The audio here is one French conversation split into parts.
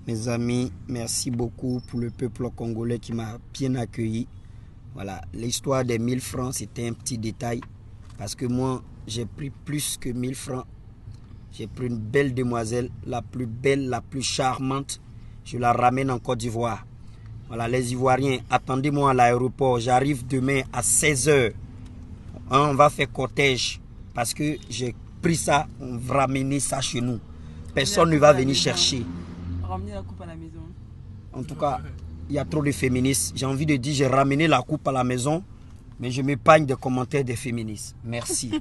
Mes amis, merci beaucoup pour le peuple congolais qui m'a bien accueilli. Voilà, l'histoire des 1000 francs, c'était un petit détail. Parce que moi, j'ai pris plus que 1000 francs. J'ai pris une belle demoiselle, la plus belle, la plus charmante. Je la ramène en Côte d'Ivoire. Voilà, les Ivoiriens, attendez-moi à l'aéroport. J'arrive demain à 16 h. On va faire cortège. Parce que j'ai pris ça, on va ramener ça chez nous. Personne ne va venir chercher. Ramener la coupe à la maison. En tout cas, il y a trop de féministes. J'ai envie de dire, j'ai ramené la coupe à la maison, mais je m'épargne des commentaires des féministes. Merci.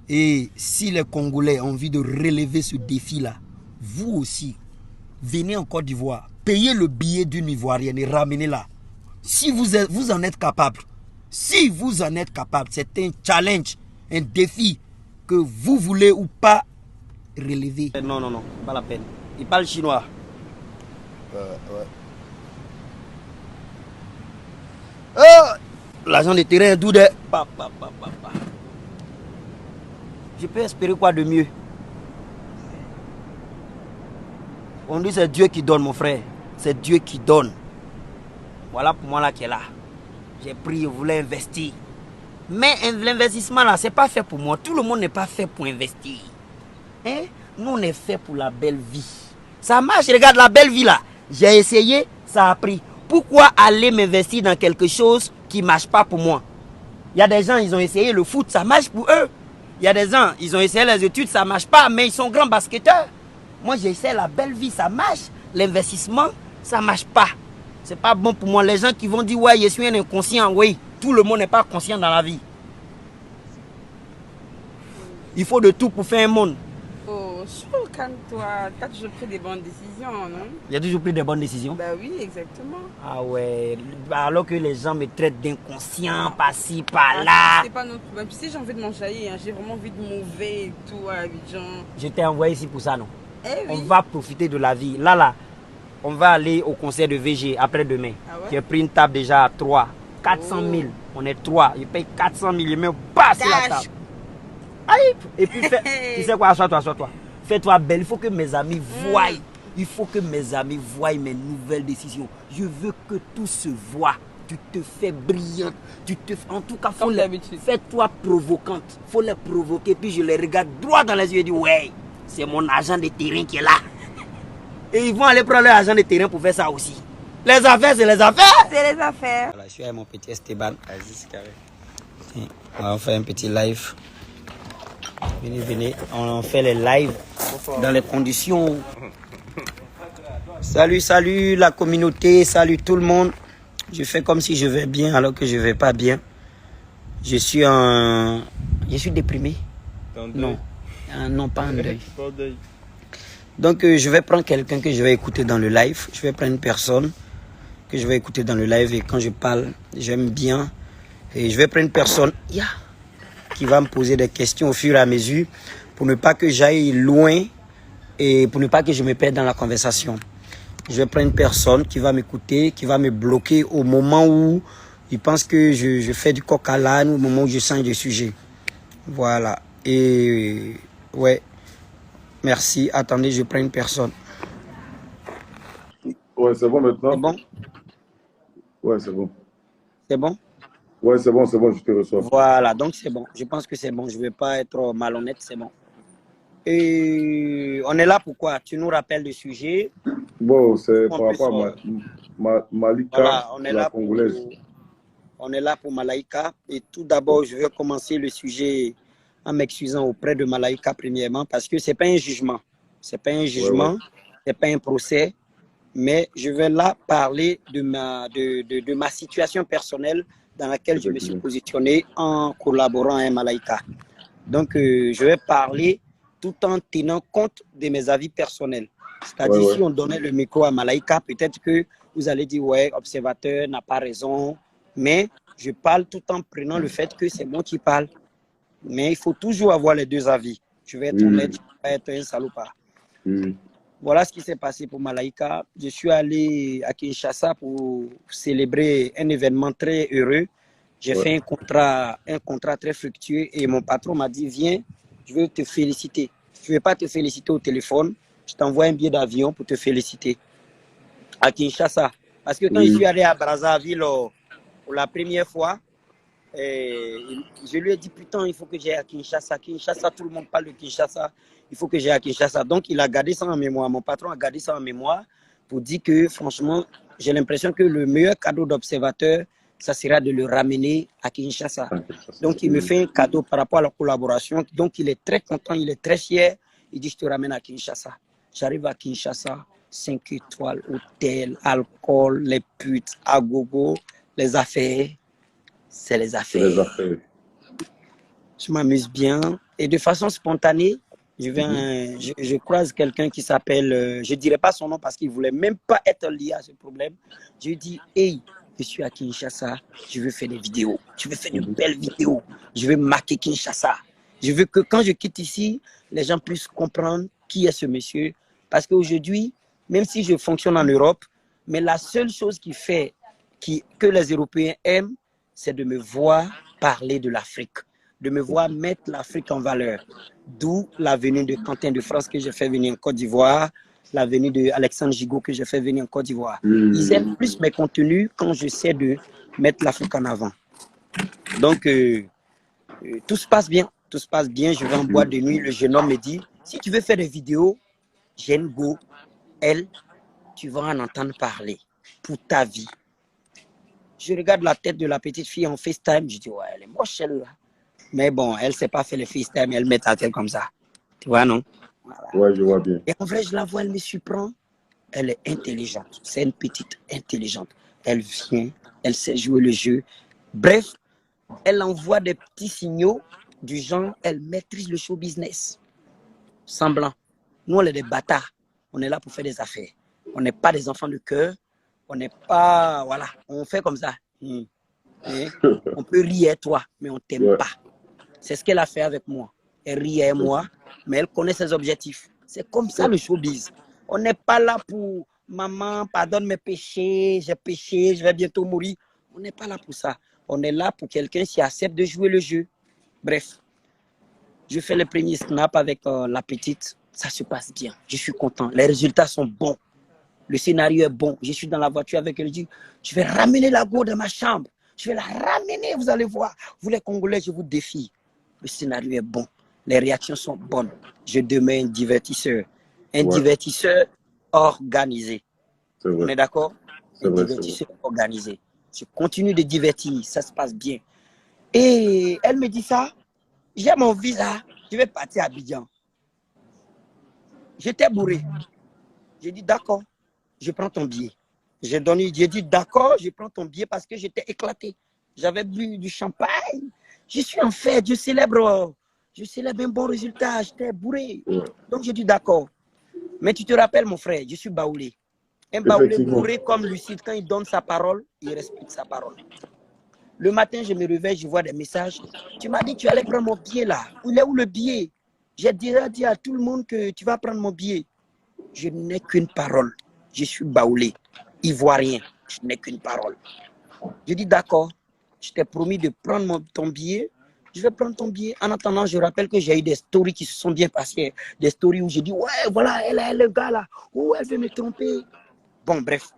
Et si les Congolais ont envie de relever ce défi-là, vous aussi, venez en Côte d'Ivoire, payez le billet d'une Ivoirienne et ramenez-la. Si vous en êtes capable, si vous en êtes capable, c'est un challenge, un défi que vous voulez ou pas relever. Non, non, non, pas la peine. Il parle chinois. Ouais. L'agent de terrain, d'où de... Je peux espérer quoi de mieux? On dit c'est Dieu qui donne, mon frère. C'est Dieu qui donne. Voilà pour moi là qui est là. J'ai pris, je voulais investir. Mais l'investissement là, c'est pas fait pour moi. Tout le monde n'est pas fait pour investir. Hein? Nous, on est fait pour la belle vie. Ça marche, regarde la belle vie là. J'ai essayé, ça a pris. Pourquoi aller m'investir dans quelque chose qui ne marche pas pour moi? Il y a des gens, ils ont essayé le foot, ça marche pour eux. Il y a des gens, ils ont essayé les études, ça ne marche pas, mais ils sont grands basketteurs. Moi, j'ai essayé la belle vie, ça marche. L'investissement, ça ne marche pas. C'est pas bon pour moi. Les gens qui vont dire, ouais, je suis un inconscient, oui. Tout le monde n'est pas conscient dans la vie. Il faut de tout pour faire un monde. Oh, calme-toi. Tu as toujours pris des bonnes décisions, non? J'ai toujours pris des bonnes décisions. Bah oui, exactement. Ah ouais. Alors que les gens me traitent d'inconscient, par-ci, par-là. C'est pas notre problème. Tu sais, j'ai envie de m'enjailler. Hein. J'ai vraiment envie de m'ouvrir et tout à Abidjan. Je t'ai envoyé ici pour ça, non? Eh oui. On va profiter de la vie. Là, on va aller au concert de VG après-demain. Ah ouais? J'ai pris une table déjà à 3. 400 000. On est 3. Je paye 400 000. Je me bats sur la table. Aïe. Et puis, tu sais quoi? Assois-toi. Fais-toi belle. Il faut que mes amis voient. Il faut que mes amis voient mes nouvelles décisions. Je veux que tout se voit. Tu te fais brillante. En tout cas, fais-toi provocante. Il faut les provoquer. Puis je les regarde droit dans les yeux et dis, ouais, c'est mon agent de terrain qui est là. Et ils vont aller prendre leur agent de terrain pour faire ça aussi. Les affaires, c'est les affaires. C'est les affaires. Voilà, je suis avec mon petit Esteban. On va faire un petit live. Venez. On fait les lives dans les conditions. Salut la communauté. Salut tout le monde. Je fais comme si je vais bien alors que je vais pas bien. Je suis déprimé. Non. Non, pas en deuil. Donc, je vais prendre quelqu'un que je vais écouter dans le live. Je vais prendre une personne que je vais écouter dans le live. Et quand je parle, j'aime bien. Et je vais prendre une personne qui va me poser des questions au fur et à mesure pour ne pas que j'aille loin et pour ne pas que je me perde dans la conversation. Je vais prendre une personne qui va m'écouter, qui va me bloquer au moment où il pense que je fais du coq à l'âne ou au moment où je change de sujet. Voilà. Et ouais. Merci. Attendez, je prends une personne. Ouais, c'est bon maintenant. C'est bon? Ouais, c'est bon. C'est bon? Ouais, c'est bon, je te reçois. Voilà, donc c'est bon. Je pense que c'est bon. Je ne vais pas être malhonnête, c'est bon. Et on est là pourquoi? Tu nous rappelles le sujet? Bon, c'est par rapport à Malika, voilà, on est la là Congolaise. On est là pour Malaika. Et tout d'abord, je vais commencer le sujet en m'excusant auprès de Malaika premièrement parce que ce n'est pas un jugement. Ce n'est pas un jugement, ce n'est pas un procès. Mais je vais là parler de ma situation personnelle dans laquelle je me suis positionné en collaborant avec Malaika. Donc, je vais parler tout en tenant compte de mes avis personnels. C'est-à-dire, si on donnait le micro à Malaika, peut-être que vous allez dire, ouais, observateur n'a pas raison. Mais je parle tout en prenant le fait que c'est moi qui parle. Mais il faut toujours avoir les deux avis. Je vais être honnête, je ne vais pas être un salopard. Voilà ce qui s'est passé pour Malaika. Je suis allé à Kinshasa pour célébrer un événement très heureux. J'ai fait un contrat très fructueux et mon patron m'a dit, viens, je veux te féliciter. Je ne vais pas te féliciter au téléphone. je t'envoie un billet d'avion pour te féliciter à Kinshasa. Parce que quand je suis allé à Brazzaville pour la première fois, je lui ai dit, putain, il faut que j'aille à Kinshasa. Kinshasa, tout le monde parle de Kinshasa. Il faut que j'aille à Kinshasa. Donc, il a gardé ça en mémoire. Mon patron a gardé ça en mémoire pour dire que, franchement, j'ai l'impression que le meilleur cadeau d'observateur, ça sera de le ramener à Kinshasa. Donc, il me fait un cadeau par rapport à la collaboration. Donc, il est très content, il est très fier. Il dit, je te ramène à Kinshasa. J'arrive à Kinshasa, 5 étoiles, hôtel, alcool, les putes, à gogo, les affaires. C'est les affaires. Je m'amuse bien. Et de façon spontanée, je croise quelqu'un qui s'appelle, je ne dirais pas son nom parce qu'il ne voulait même pas être lié à ce problème. Je lui dis, hey, je suis à Kinshasa, je veux faire des vidéos. Je veux faire de belles vidéos. Je veux marquer Kinshasa. Je veux que quand je quitte ici, les gens puissent comprendre qui est ce monsieur. Parce qu'aujourd'hui, même si je fonctionne en Europe, mais la seule chose qui fait que les Européens aiment, c'est de me voir parler de l'Afrique, de me voir mettre l'Afrique en valeur. D'où la venue de Quentin de France que j'ai fait venir en Côte d'Ivoire, la venue d'Alexandre Gigot que j'ai fait venir en Côte d'Ivoire. Ils aiment plus mes contenus quand j'essaie de mettre l'Afrique en avant. Donc, tout se passe bien. Tout se passe bien. Je vais en boîte de nuit. Le jeune homme me dit, si tu veux faire des vidéos, Jeanne Go, elle, tu vas en entendre parler pour ta vie. Je regarde la tête de la petite fille en FaceTime. Je dis, ouais, elle est moche, celle-là. Mais bon, elle ne sait pas faire le FaceTime. Elle met ta tête comme ça. Tu vois, non? Voilà. Ouais, je vois bien. Et en vrai, je la vois, elle me surprend. Elle est intelligente. C'est une petite intelligente. Elle vient, elle sait jouer le jeu. Bref, elle envoie des petits signaux du genre, elle maîtrise le show business. Semblant. Nous, on est des bâtards. On est là pour faire des affaires. On n'est pas des enfants de cœur. On n'est pas, voilà, on fait comme ça. On peut rire toi, mais on t'aime pas. C'est ce qu'elle a fait avec moi. Elle rit à moi, mais elle connaît ses objectifs. C'est comme ça le showbiz. On n'est pas là pour maman, pardonne mes péchés, j'ai péché, je vais bientôt mourir. On n'est pas là pour ça. On est là pour quelqu'un qui accepte de jouer le jeu. Bref, je fais le premier snap avec la petite. Ça se passe bien. Je suis content. Les résultats sont bons. Le scénario est bon. Je suis dans la voiture avec elle. Je dis, je vais ramener la go dans ma chambre. Je vais la ramener, vous allez voir. Vous les Congolais, je vous défie. Le scénario est bon. Les réactions sont bonnes. Je demeure un divertisseur. Un divertisseur organisé. On est d'accord? Un divertisseur organisé. Je continue de divertir. Ça se passe bien. Et elle me dit ça. J'ai mon visa. Je vais partir à Abidjan. J'étais bourré. J'ai dit d'accord. Je prends ton billet. J'ai dit d'accord, je prends ton billet parce que j'étais éclaté. J'avais bu du champagne. Je suis en fête, je célèbre un bon résultat. J'étais bourré. Donc j'ai dit d'accord. Mais tu te rappelles, mon frère, je suis baoulé. Un baoulé bourré comme lucide, quand il donne sa parole, il respecte sa parole. Le matin, je me réveille, je vois des messages. Tu m'as dit que tu allais prendre mon billet là. Il est où le billet? J'ai déjà dit à tout le monde que tu vas prendre mon billet. Je n'ai qu'une parole. Je suis baoulé, ivoirien, je n'ai qu'une parole. Je dis d'accord, je t'ai promis de prendre ton billet, je vais prendre ton billet. En attendant, je rappelle que j'ai eu des stories qui se sont bien passées, des stories où j'ai dit, ouais, voilà, elle est le gars là, ou elle veut me tromper. Bon, bref.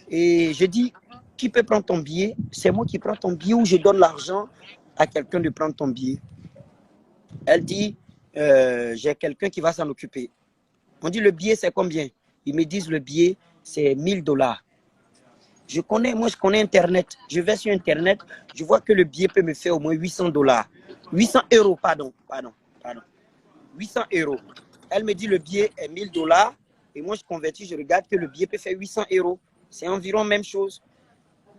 Et je dis, qui peut prendre ton billet? C'est moi qui prends ton billet ou je donne l'argent à quelqu'un de prendre ton billet. Elle dit, j'ai quelqu'un qui va s'en occuper. On dit, le billet, c'est combien? Ils me disent le billet, c'est $1000. Moi, je connais Internet. Je vais sur Internet, je vois que le billet peut me faire au moins $800. 800 euros, pardon. 800 euros. Elle me dit le billet est $1000 et moi, je convertis, je regarde que le billet peut faire 800 euros. C'est environ la même chose.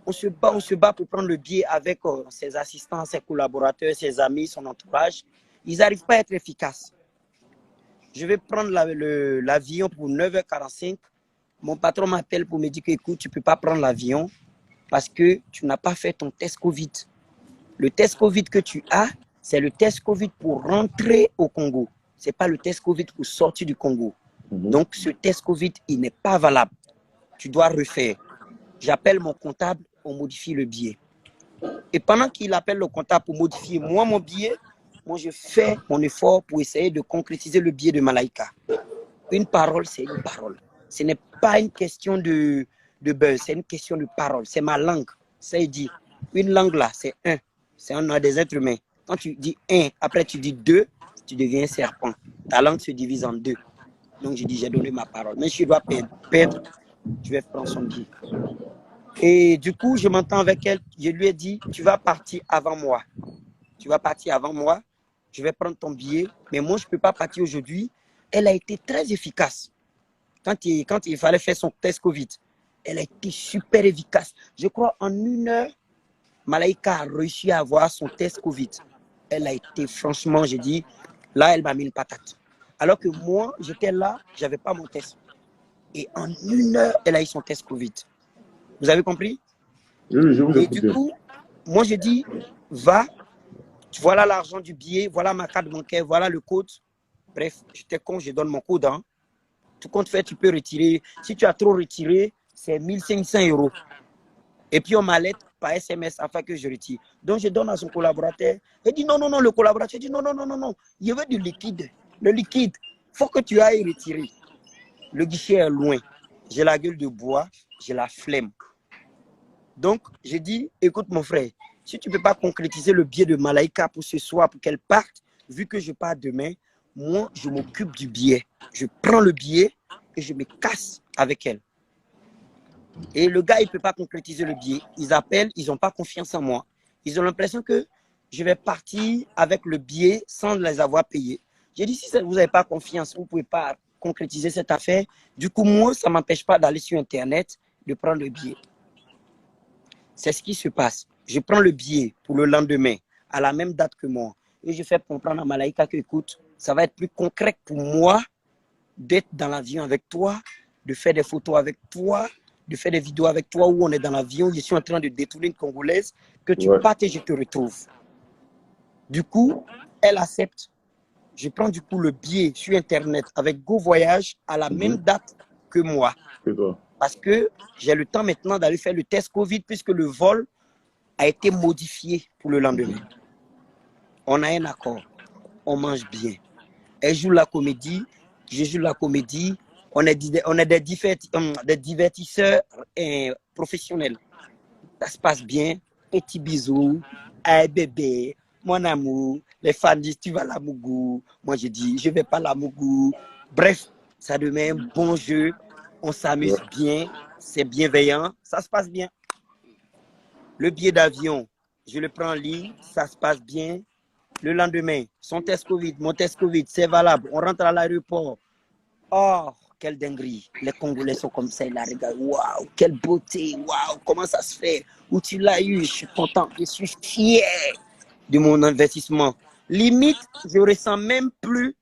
On se bat pour prendre le billet avec ses assistants, ses collaborateurs, ses amis, son entourage. Ils n'arrivent pas à être efficaces. Je vais prendre l'avion pour 9h45. Mon patron m'appelle pour me dire que, écoute, tu ne peux pas prendre l'avion parce que tu n'as pas fait ton test Covid. Le test Covid que tu as, c'est le test Covid pour rentrer au Congo. Ce n'est pas le test Covid pour sortir du Congo. Donc, ce test Covid, il n'est pas valable. Tu dois refaire. J'appelle mon comptable, on modifie le billet. Et pendant qu'il appelle le comptable pour modifier mon billet, moi, je fais mon effort pour essayer de concrétiser le billet de Malaika. Une parole, c'est une parole. Ce n'est pas une question de buzz, c'est une question de parole. C'est ma langue. Ça dit, une langue là, c'est un. C'est un des êtres humains. Quand tu dis un, après tu dis deux, tu deviens un serpent. Ta langue se divise en deux. Donc je dis, j'ai donné ma parole. Mais si je dois perdre, je vais prendre son billet. Et du coup, je m'entends avec elle. Je lui ai dit, tu vas partir avant moi. Tu vas partir avant moi. Je vais prendre ton billet. Mais moi, je ne peux pas partir aujourd'hui. Elle a été très efficace. Quand il fallait faire son test Covid, elle a été super efficace. Je crois en 1 heure, Malaika a réussi à avoir son test Covid. Elle a été, franchement, j'ai dit, là, elle m'a mis une patate. Alors que moi, j'étais là, je n'avais pas mon test. Et en 1 heure, elle a eu son test Covid. Vous avez compris? Oui, je vous Et écoute. du coup, moi, je dis, va, voilà l'argent du billet, voilà ma carte bancaire, voilà le code. Bref, j'étais con, je donne mon code. Hein. Tout compte fait, tu peux retirer. Si tu as trop retiré, c'est 1500 €. Et puis, on m'alerte par SMS afin que je retire. Donc, je donne à son collaborateur. Il dit non, non, non, le collaborateur dit non, non, non, non, non. Il veut du liquide. Le liquide, il faut que tu ailles retirer. Le guichet est loin. J'ai la gueule de bois, j'ai la flemme. Donc, j'ai dit, écoute mon frère, si tu ne peux pas concrétiser le billet de Malaika pour ce soir, pour qu'elle parte, vu que je pars demain, moi, je m'occupe du billet. Je prends le billet et je me casse avec elle. Et le gars, il ne peut pas concrétiser le billet. Ils appellent, ils n'ont pas confiance en moi. Ils ont l'impression que je vais partir avec le billet sans les avoir payés. J'ai dit, si vous n'avez pas confiance, vous ne pouvez pas concrétiser cette affaire. Du coup, moi, ça ne m'empêche pas d'aller sur Internet, de prendre le billet. C'est ce qui se passe. Je prends le billet pour le lendemain, à la même date que moi. Et je fais comprendre à Malaika que, écoute, ça va être plus concret pour moi d'être dans l'avion avec toi, de faire des photos avec toi, de faire des vidéos avec toi où on est dans l'avion, je suis en train de détourner une Congolaise, que tu partes et je te retrouve. Du coup, elle accepte. Je prends du coup le billet sur Internet avec Go Voyage à la même date que moi. Parce que j'ai le temps maintenant d'aller faire le test Covid puisque le vol a été modifié pour le lendemain. On a un accord. On mange bien. Elle joue la comédie, je joue la comédie. On est des divertisseurs professionnels. Ça se passe bien. Petit bisou. Hey bébé, mon amour. Les fans disent, tu vas à la Mougou. Moi, je dis, je ne vais pas à la Mougou. Bref, ça devient un bon jeu. On s'amuse bien. C'est bienveillant. Ça se passe bien. Le billet d'avion, je le prends en ligne. Ça se passe bien. Le lendemain, son test Covid, mon test Covid, c'est valable. On rentre à l'aéroport. Oh, quelle dinguerie. Les Congolais sont comme ça. Ils la regardent. Waouh, quelle beauté. Waouh, comment ça se fait? Où tu l'as eu? Je suis content. Je suis fier de mon investissement. Limite, je ne ressens même plus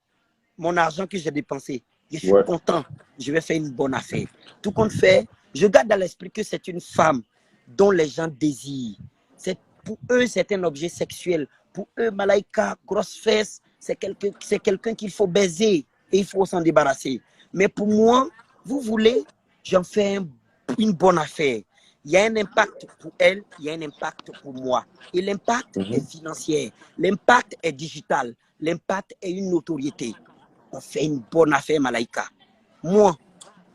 mon argent que j'ai dépensé. Je suis content. Je vais faire une bonne affaire. Tout compte fait, je garde à l'esprit que c'est une femme dont les gens désirent. Pour eux, c'est un objet sexuel. Pour eux, Malaika, grosse fesse, c'est quelqu'un qu'il faut baiser et il faut s'en débarrasser. Mais pour moi, vous voulez, j'en fais une bonne affaire. Il y a un impact pour elle, il y a un impact pour moi. Et l'impact est financier, l'impact est digital, l'impact est une notoriété. On fait une bonne affaire, Malaika. Moi,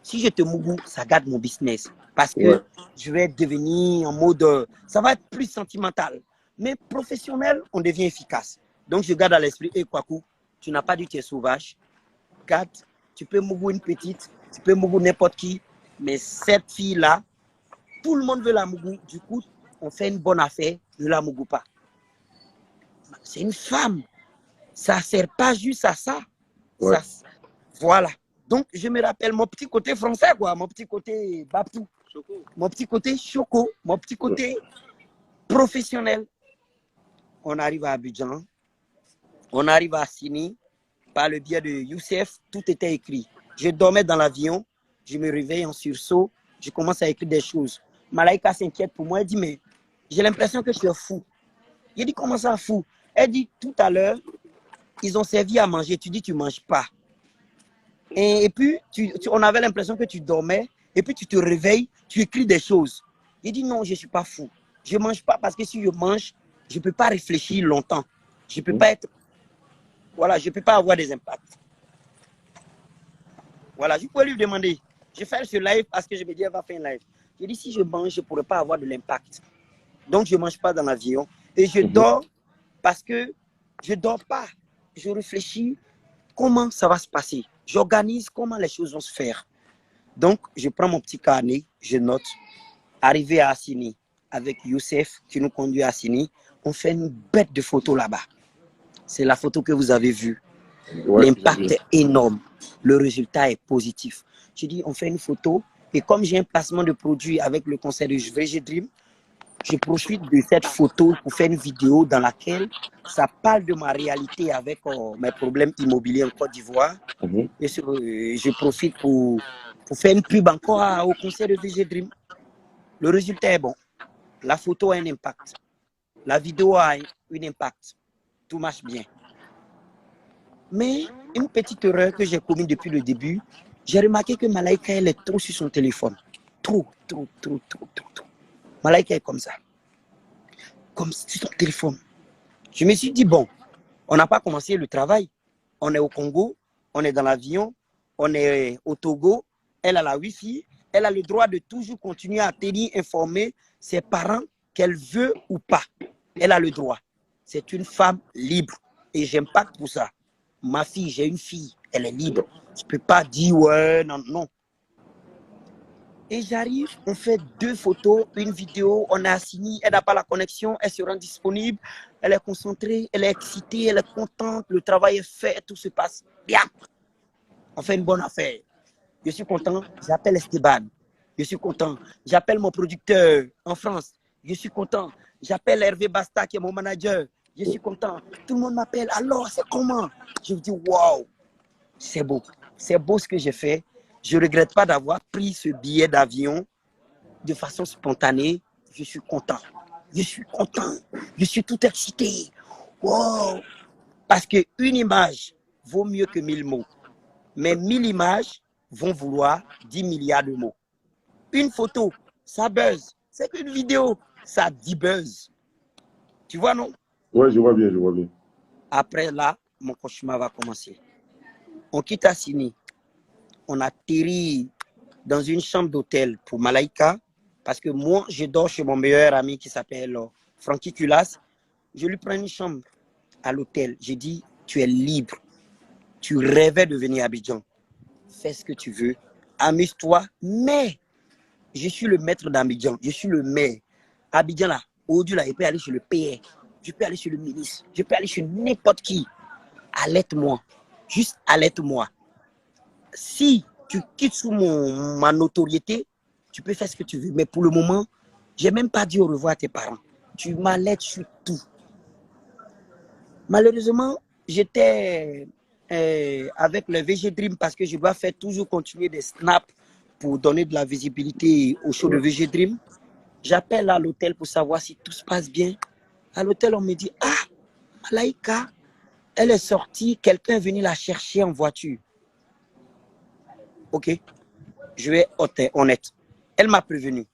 si je te mougou, ça garde mon business. Parce que je vais devenir en mode, ça va être plus sentimental. Mais professionnel, on devient efficace. Donc je garde à l'esprit, Kwaku, tu n'as pas dit que tu es sauvage. Garde, tu peux mougou une petite, tu peux mougou n'importe qui. Mais cette fille-là, tout le monde veut la mougou. Du coup, on fait une bonne affaire, je ne la mougou pas. C'est une femme. Ça ne sert pas juste à ça. Voilà. Donc, je me rappelle mon petit côté français, quoi, mon petit côté Baptou, mon petit côté Choco, mon petit côté professionnel. On arrive à Abidjan, on arrive à Sini, par le biais de Youssef, tout était écrit. Je dormais dans l'avion, je me réveille en sursaut, je commence à écrire des choses. Malaika s'inquiète pour moi, elle dit, mais j'ai l'impression que tu es fou. J'ai dit, comment ça fou? Elle dit, tout à l'heure, ils ont servi à manger, tu dis, tu ne manges pas. Et puis, on avait l'impression que tu dormais, et puis tu te réveilles, tu écris des choses. J'ai dit non, je ne suis pas fou. Je ne mange pas parce que si je mange, je ne peux pas réfléchir longtemps. Je ne peux pas être... Voilà, je ne peux pas avoir des impacts. Voilà, je peux lui demander. Je fais ce live parce que je me dis, elle va faire un live. Je dis, si je mange, je ne pourrais pas avoir de l'impact. Donc, je ne mange pas dans l'avion. Et je dors parce que je ne dors pas. Je réfléchis comment ça va se passer. J'organise comment les choses vont se faire. Donc, je prends mon petit carnet, je note. Arrivé à Assini, avec Youssef qui nous conduit à Assini, on fait une bête de photos là-bas. C'est la photo que vous avez vue. Ouais, l'impact est énorme. Le résultat est positif. Je dis, on fait une photo. Et comme j'ai un placement de produit avec le conseil de VG Dream, je profite de cette photo pour faire une vidéo dans laquelle ça parle de ma réalité avec mes problèmes immobiliers en Côte d'Ivoire. Et je profite pour faire une pub encore au conseil de VG Dream. Le résultat est bon. La photo a un impact. La vidéo a un impact. Tout marche bien. Mais une petite erreur que j'ai commise depuis le début, j'ai remarqué que Malaika, elle est trop sur son téléphone. Trop. Malaika est comme ça. Comme sur son téléphone. Je me suis dit, bon, on n'a pas commencé le travail. On est au Congo, on est dans l'avion, on est au Togo, elle a la Wi-Fi, elle a le droit de toujours continuer à tenir informer ses parents qu'elle veut ou pas. Elle a le droit. C'est une femme libre et j'aime pas pour ça. Ma fille, j'ai une fille, elle est libre. Je ne peux pas dire ouais, non. Et j'arrive, on fait 2 photos, une vidéo, on a assigné, elle n'a pas la connexion, elle se rend disponible, elle est concentrée, elle est excitée, elle est contente, le travail est fait, tout se passe bien. On fait une bonne affaire. Je suis content, j'appelle Esteban. Je suis content, j'appelle mon producteur en France. Je suis content, j'appelle Hervé Basta qui est mon manager. Je suis content, tout le monde m'appelle. Alors, c'est comment? Je me dis, waouh, c'est beau ce que j'ai fait. Je ne regrette pas d'avoir pris ce billet d'avion de façon spontanée. Je suis content. Je suis tout excité. Wow. Parce qu'une image vaut mieux que 1000 mots. Mais 1000 images vont vouloir 10 milliards de mots. Une photo, ça buzz. C'est qu'une vidéo, ça dit buzz. Tu vois, non? Ouais, je vois bien. Après là, mon cauchemar va commencer. On quitte Assini. On atterrit dans une chambre d'hôtel pour Malaika. Parce que moi, je dors chez mon meilleur ami qui s'appelle Francky Culas. Je lui prends une chambre à l'hôtel. J'ai dit, tu es libre. Tu rêvais de venir à Abidjan. Fais ce que tu veux. Amuse-toi. Mais je suis le maître d'Abidjan. Je suis le maire. Abidjan, là, aujourd'hui, là, je peux aller chez le PR. Je peux aller chez le ministre. Je peux aller chez n'importe qui. Alerte-moi. Juste alerte-moi. Si tu quittes sous ma notoriété, tu peux faire ce que tu veux. Mais pour le moment, je n'ai même pas dit au revoir à tes parents. Tu m'alertes sur tout. Malheureusement, j'étais avec le VG Dream parce que je dois faire toujours continuer des snaps pour donner de la visibilité au show de VG Dream. J'appelle à l'hôtel pour savoir si tout se passe bien. À l'hôtel, on me dit, ah, Malaika, elle est sortie, quelqu'un est venu la chercher en voiture. Ok, je vais être honnête. Elle m'a prévenu.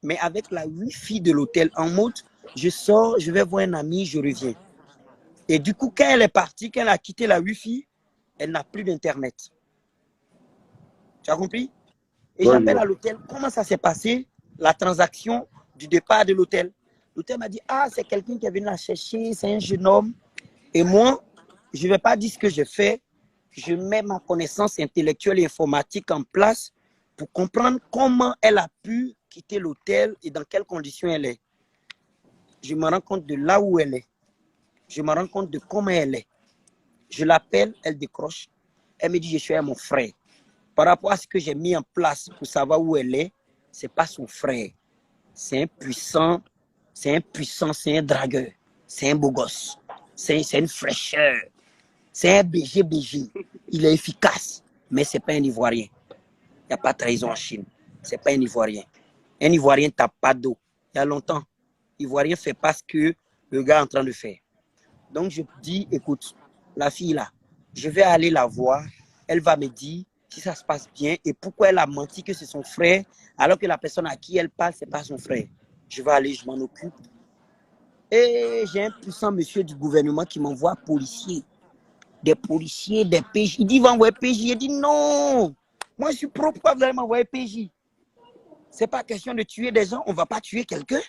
Mais avec la Wi-Fi de l'hôtel en mode, je sors, je vais voir un ami, je reviens. Et du coup, quand elle est partie, quand elle a quitté la Wi-Fi, elle n'a plus d'Internet. Tu as compris? Et j'appelle à l'hôtel, comment ça s'est passé, la transaction du départ de l'hôtel? L'hôtel m'a dit, ah, c'est quelqu'un qui est venu la chercher, c'est un jeune homme. Et moi, je ne vais pas dire ce que je fais. Je mets ma connaissance intellectuelle et informatique en place pour comprendre comment elle a pu quitter l'hôtel et dans quelles conditions elle est. Je me rends compte de là où elle est. Je me rends compte de comment elle est. Je l'appelle, elle décroche. Elle me dit, je suis à mon frère. Par rapport à ce que j'ai mis en place pour savoir où elle est, ce n'est pas son frère. C'est un puissant, c'est un dragueur. C'est un beau gosse. C'est une fraîcheur. C'est un BG. Il est efficace, mais ce n'est pas un Ivoirien. Il n'y a pas de trahison en Chine. Ce n'est pas un Ivoirien. Un Ivoirien ne tape pas d'eau. Il y a longtemps, l'Ivoirien ne fait pas ce que le gars est en train de faire. Donc, je dis, écoute, la fille là, je vais aller la voir. Elle va me dire si ça se passe bien et pourquoi elle a menti que c'est son frère, alors que la personne à qui elle parle, ce n'est pas son frère. Je vais aller, je m'en occupe. Et j'ai un puissant monsieur du gouvernement qui m'envoie policier. des policiers, des PJ. Il dit, il va envoyer PJ. Il dit, non, moi je suis pro, pourquoi vous allez m'envoyer PJ? C'est pas question de tuer des gens, on va pas tuer quelqu'un.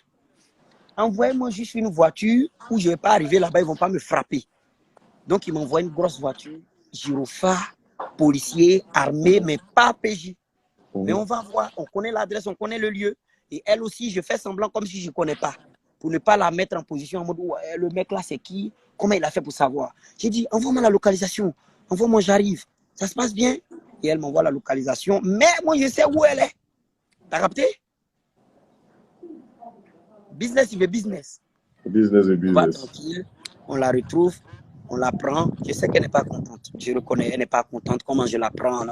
Envoyez-moi juste une voiture où je vais pas arriver là-bas, ils vont pas me frapper. Donc ils m'envoient une grosse voiture, gyrophare, policier, armé, mais pas PJ. Mais on va voir, on connaît l'adresse, on connaît le lieu. Et elle aussi, je fais semblant comme si je ne connais pas. Pour ne pas la mettre en position en mode, ouais, le mec là, c'est qui? Comment il a fait pour savoir? J'ai dit, envoie-moi la localisation. Envoie-moi, j'arrive. Ça se passe bien? Et elle m'envoie la localisation. Mais moi, je sais où elle est. T'as capté? Business, il veut business. Business et On va business. tranquille, on la retrouve, on la prend. Je sais qu'elle n'est pas contente. Je reconnais, elle n'est pas contente. Comment je la prends?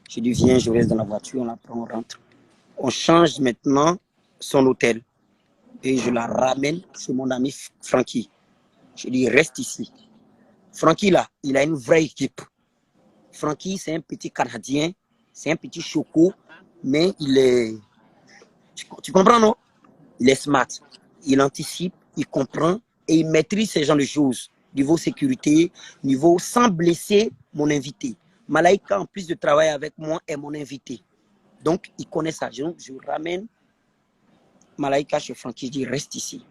Je dis, viens, je reste dans la voiture, on la prend, on rentre. On change maintenant son hôtel. Et je la ramène chez mon ami Francky. Je dis, reste ici. Francky, là, il a une vraie équipe. Francky, c'est un petit Canadien, c'est un petit choco, mais il est... Tu comprends, non? Il est smart. Il anticipe, il comprend et il maîtrise ce genre de choses. Niveau sécurité, niveau sans blesser mon invité. Malaika, en plus de travailler avec moi, est mon invité. Donc, il connaît ça. Je ramène Malaika chez Francky, je dis, reste ici.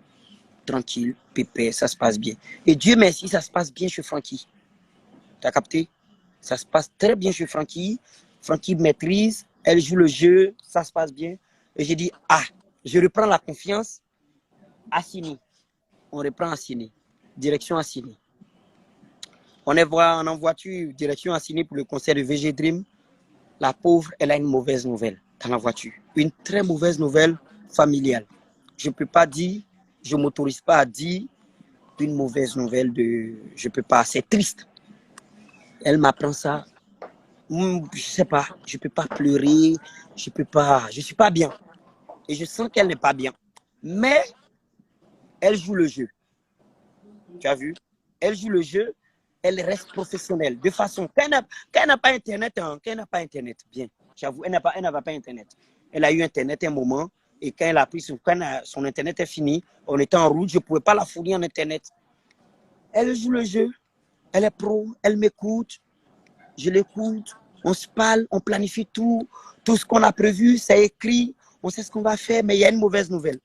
Tranquille, pépère, ça se passe bien. Et Dieu merci, ça se passe bien chez Francky. Tu as capté? Ça se passe très bien chez Francky. Francky maîtrise, elle joue le jeu, ça se passe bien. Et j'ai dit, je reprends la confiance. Assini. On reprend Assini. Direction Assini. On est en voiture, direction Assini pour le concert de VG Dream. La pauvre, elle a une mauvaise nouvelle dans la voiture. Une très mauvaise nouvelle familiale. Je ne peux pas dire, je ne m'autorise pas à dire une mauvaise nouvelle je ne peux pas, c'est triste. Elle m'apprend ça. Je ne sais pas, je ne peux pas pleurer, je ne suis pas bien. Et je sens qu'elle n'est pas bien. Mais elle joue le jeu. Tu as vu? Elle joue le jeu, elle reste professionnelle. De façon, quand elle n'a pas Internet, bien, j'avoue, elle n'avait pas Internet. Elle a eu Internet un moment, et quand elle a pris son Internet est fini, on était en route, je ne pouvais pas la fournir en Internet. Elle joue le jeu, elle est pro, elle m'écoute, je l'écoute, on se parle, on planifie tout ce qu'on a prévu, c'est écrit, on sait ce qu'on va faire, mais il y a une mauvaise nouvelle.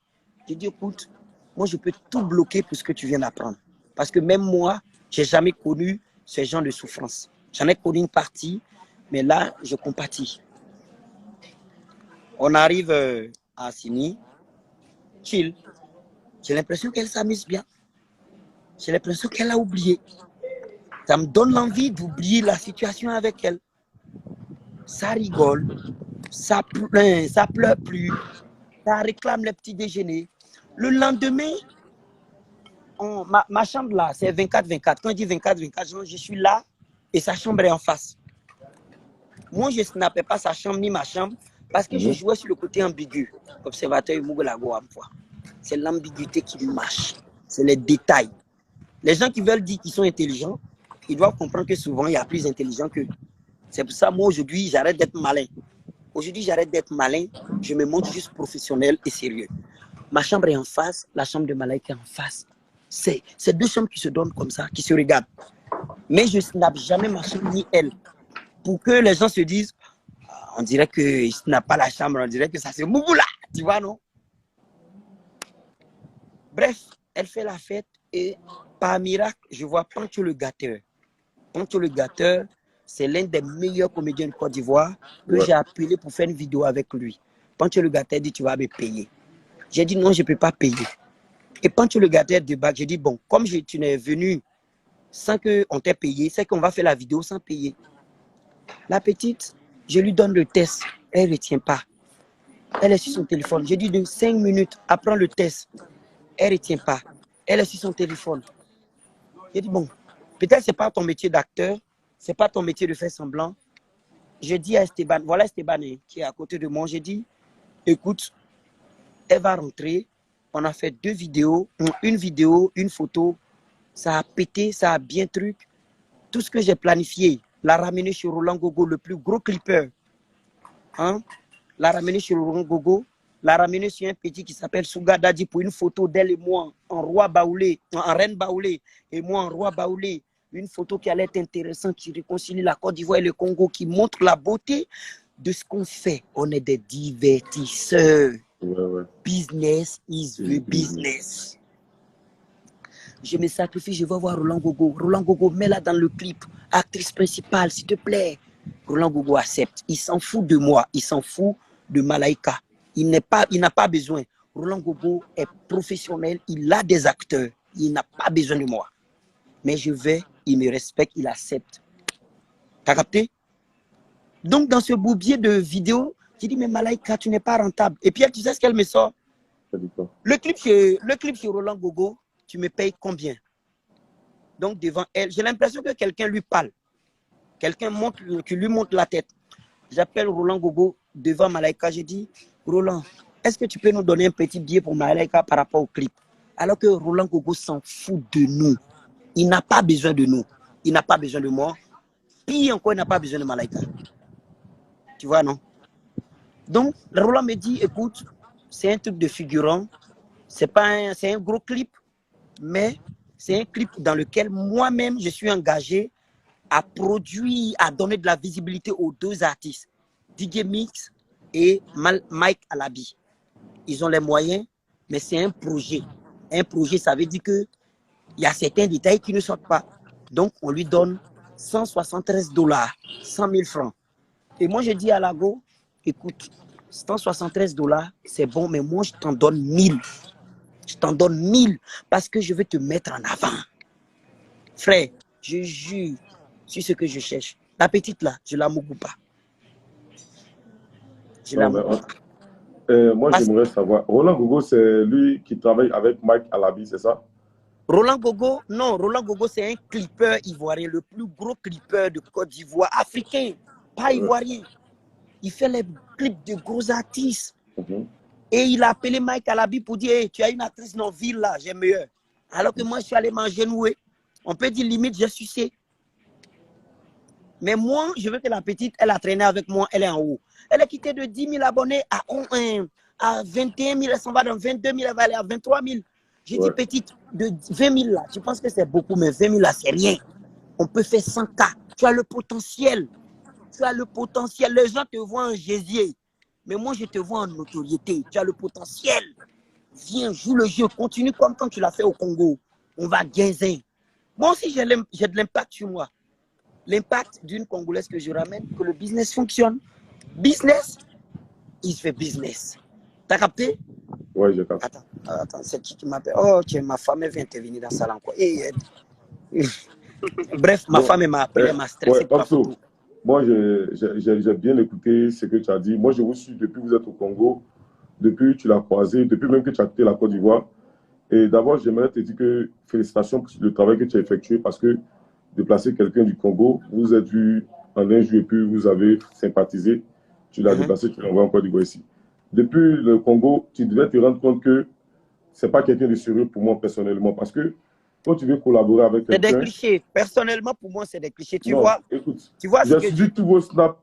Je dis, écoute, moi je peux tout bloquer pour ce que tu viens d'apprendre. Parce que même moi, je n'ai jamais connu ce genre de souffrance. J'en ai connu une partie, mais là, je compatis. On arrive à Assini, chill. J'ai l'impression qu'elle s'amuse bien. J'ai l'impression qu'elle a oublié. Ça me donne l'envie d'oublier la situation avec elle. Ça rigole, ça pleure plus, ça réclame le petit déjeuner. Le lendemain, ma chambre là, c'est 24-24. Quand je dis 24-24, je suis là et sa chambre est en face. Moi, je ne snappais pas sa chambre ni ma chambre parce que je jouais sur le côté ambigu. Observateur Mougolago à moi. C'est l'ambiguïté qui marche. C'est les détails. Les gens qui veulent dire qu'ils sont intelligents, ils doivent comprendre que souvent, il y a plus intelligents qu'eux. C'est pour ça, moi, aujourd'hui, j'arrête d'être malin. Aujourd'hui, j'arrête d'être malin. Je me montre juste professionnel et sérieux. Ma chambre est en face, la chambre de Malaika est en face. C'est deux chambres qui se donnent comme ça, qui se regardent. Mais je ne snappe jamais ma chambre ni elle. Pour que les gens se disent, on dirait qu'il ne snappe pas la chambre, on dirait que ça c'est Mougoula, tu vois, non? Bref, elle fait la fête et par miracle, je vois Pancho le Gâteur. Pancho le Gâteur, c'est l'un des meilleurs comédiens de Côte d'Ivoire que j'ai appelé pour faire une vidéo avec lui. Pancho le Gâteur dit, tu vas me payer. J'ai dit, non, je ne peux pas payer. Et Pancho le Gâteur débarque, j'ai dit, bon, comme tu n'es venu sans qu'on t'ait payé, c'est qu'on va faire la vidéo sans payer. La petite, je lui donne le test, elle ne retient pas. Elle est sur son téléphone. J'ai dit de 5 minutes, apprends le test. Elle ne retient pas. Elle est sur son téléphone. J'ai dit, bon, peut-être ce n'est pas ton métier d'acteur, ce n'est pas ton métier de faire semblant. Je dis à Esteban, voilà Esteban qui est à côté de moi, j'ai dit, écoute, elle va rentrer. On a fait 2 vidéos, une vidéo, une photo. Ça a pété, ça a bien truc. Tout ce que j'ai planifié, la ramener chez Roland Gogo, le plus gros clipper. Hein? La ramener chez Roland Gogo, la ramener sur un petit qui s'appelle Souga Daddy pour une photo d'elle et moi en roi baoulé, en reine baoulé, et moi en roi baoulé, une photo qui allait être intéressante, qui réconcilie la Côte d'Ivoire et le Congo, qui montre la beauté de ce qu'on fait. On est des divertisseurs. Ouais. Business is the business. Je me sacrifie, je vais voir Roland Gogo. Roland Gogo, mets-la dans le clip. Actrice principale, s'il te plaît. Roland Gogo accepte. Il s'en fout de moi. Il s'en fout de Malaika. Il n'a pas besoin. Roland Gogo est professionnel. Il a des acteurs. Il n'a pas besoin de moi. Mais je vais, il me respecte, il accepte. T'as capté? Donc, dans ce bourbier de vidéo, j'ai dit, mais Malaika, tu n'es pas rentable. Et puis, tu sais ce qu'elle me sort? Le clip chez Roland Gogo, tu me payes combien? Donc, devant elle, j'ai l'impression que quelqu'un lui parle. Quelqu'un qui lui montre la tête. J'appelle Roland Gogo devant Malaika. J'ai dit, Roland, est-ce que tu peux nous donner un petit billet pour Malaika par rapport au clip? Alors que Roland Gogo s'en fout de nous. Il n'a pas besoin de nous. Il n'a pas besoin de moi. Pire encore, il n'a pas besoin de Malaika. Tu vois, non? Donc, Roland me dit, écoute, c'est un truc de figurant. C'est un gros clip, mais c'est un clip dans lequel moi-même, je suis engagé à produire, à donner de la visibilité aux deux artistes, DJ Mix et Mike Alabi. Ils ont les moyens, mais c'est un projet. Un projet, ça veut dire qu'il y a certains détails qui ne sortent pas. Donc, on lui donne 173 $, 100 000 francs. Et moi, je dis à Lago, écoute, 173 $, c'est bon, mais moi, je t'en donne 1000. Je t'en donne 1000 parce que je veux te mettre en avant. Frère, je jure sur ce que je cherche. La petite là, je ne la mougou pas. Moi, j'aimerais savoir. Roland Gogo, c'est lui qui travaille avec Mike Alabi, c'est ça? Roland Gogo, non, Roland Gogo, c'est un clippeur ivoirien, le plus gros clippeur de Côte d'Ivoire, africain, pas ivoirien. Il fait les clips de gros artistes. Et il a appelé Mike Alabi pour dire, hey, tu as une actrice non ville là, j'aime mieux. Alors que moi, je suis allé m'engenouer. On peut dire limite, j'ai sucé. Mais moi, je veux que la petite, elle a traîné avec moi, elle est en haut. Elle est quittée de 10 000 abonnés à 21 000, elle s'en va dans 22 000, elle va aller à 23 000. J'ai dit, petite, de 20 000 là, je pense que c'est beaucoup, mais 20 000 là, c'est rien. On peut faire 100K. Tu as le potentiel. Tu as le potentiel. Les gens te voient en gésier. Mais moi, je te vois en notoriété. Tu as le potentiel. Viens, joue le jeu. Continue comme quand tu l'as fait au Congo. On va gaiser. Moi aussi, j'ai de l'impact sur moi. L'impact d'une Congolaise que je ramène, que le business fonctionne. Business, il fait business. T'as capté? Oui, j'ai capté. Attends, c'est qui m'appelle? Oh, tiens, ma femme vient intervenir dans le salon. Bref, ma femme m'a appelé, elle m'a stressé pour la photo. Moi, j'ai bien écouté ce que tu as dit. Moi, je vous suis depuis que vous êtes au Congo, depuis que tu l'as croisé, depuis même que tu as quitté la Côte d'Ivoire. Et d'abord, j'aimerais te dire que félicitations pour le travail que tu as effectué parce que déplacer quelqu'un du Congo, vous êtes vu en un jour et puis vous avez sympathisé. Tu l'as déplacé, tu l'as envoyé en Côte d'Ivoire ici. Depuis le Congo, tu devais te rendre compte que ce n'est pas quelqu'un de sérieux pour moi personnellement parce que quand tu veux collaborer avec quelqu'un... C'est des clichés. Personnellement, pour moi, c'est des clichés. Tu non, vois, écoute, tu vois j'ai suivi tous vos snaps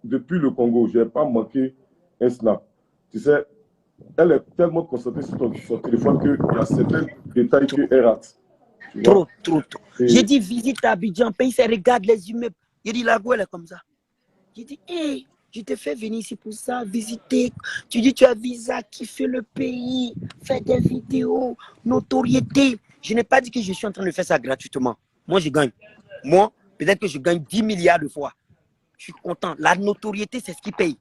depuis le Congo. Je n'ai pas manqué un snap. Tu sais, elle est tellement concentrée sur son téléphone qu'il y a certains détails qu'elle rate. Trop. J'ai dit, visite Abidjan, pays, regarde les immeubles. Il dit, la gueule est comme ça. J'ai dit, hey, je t'ai fait venir ici pour ça, visiter. Tu dis, tu as visa, kiffer le pays, faire des vidéos, notoriété. Je n'ai pas dit que je suis en train de faire ça gratuitement. Moi, je gagne. Moi, peut-être que je gagne 10 milliards de fois. Je suis content. La notoriété, c'est ce qui paye.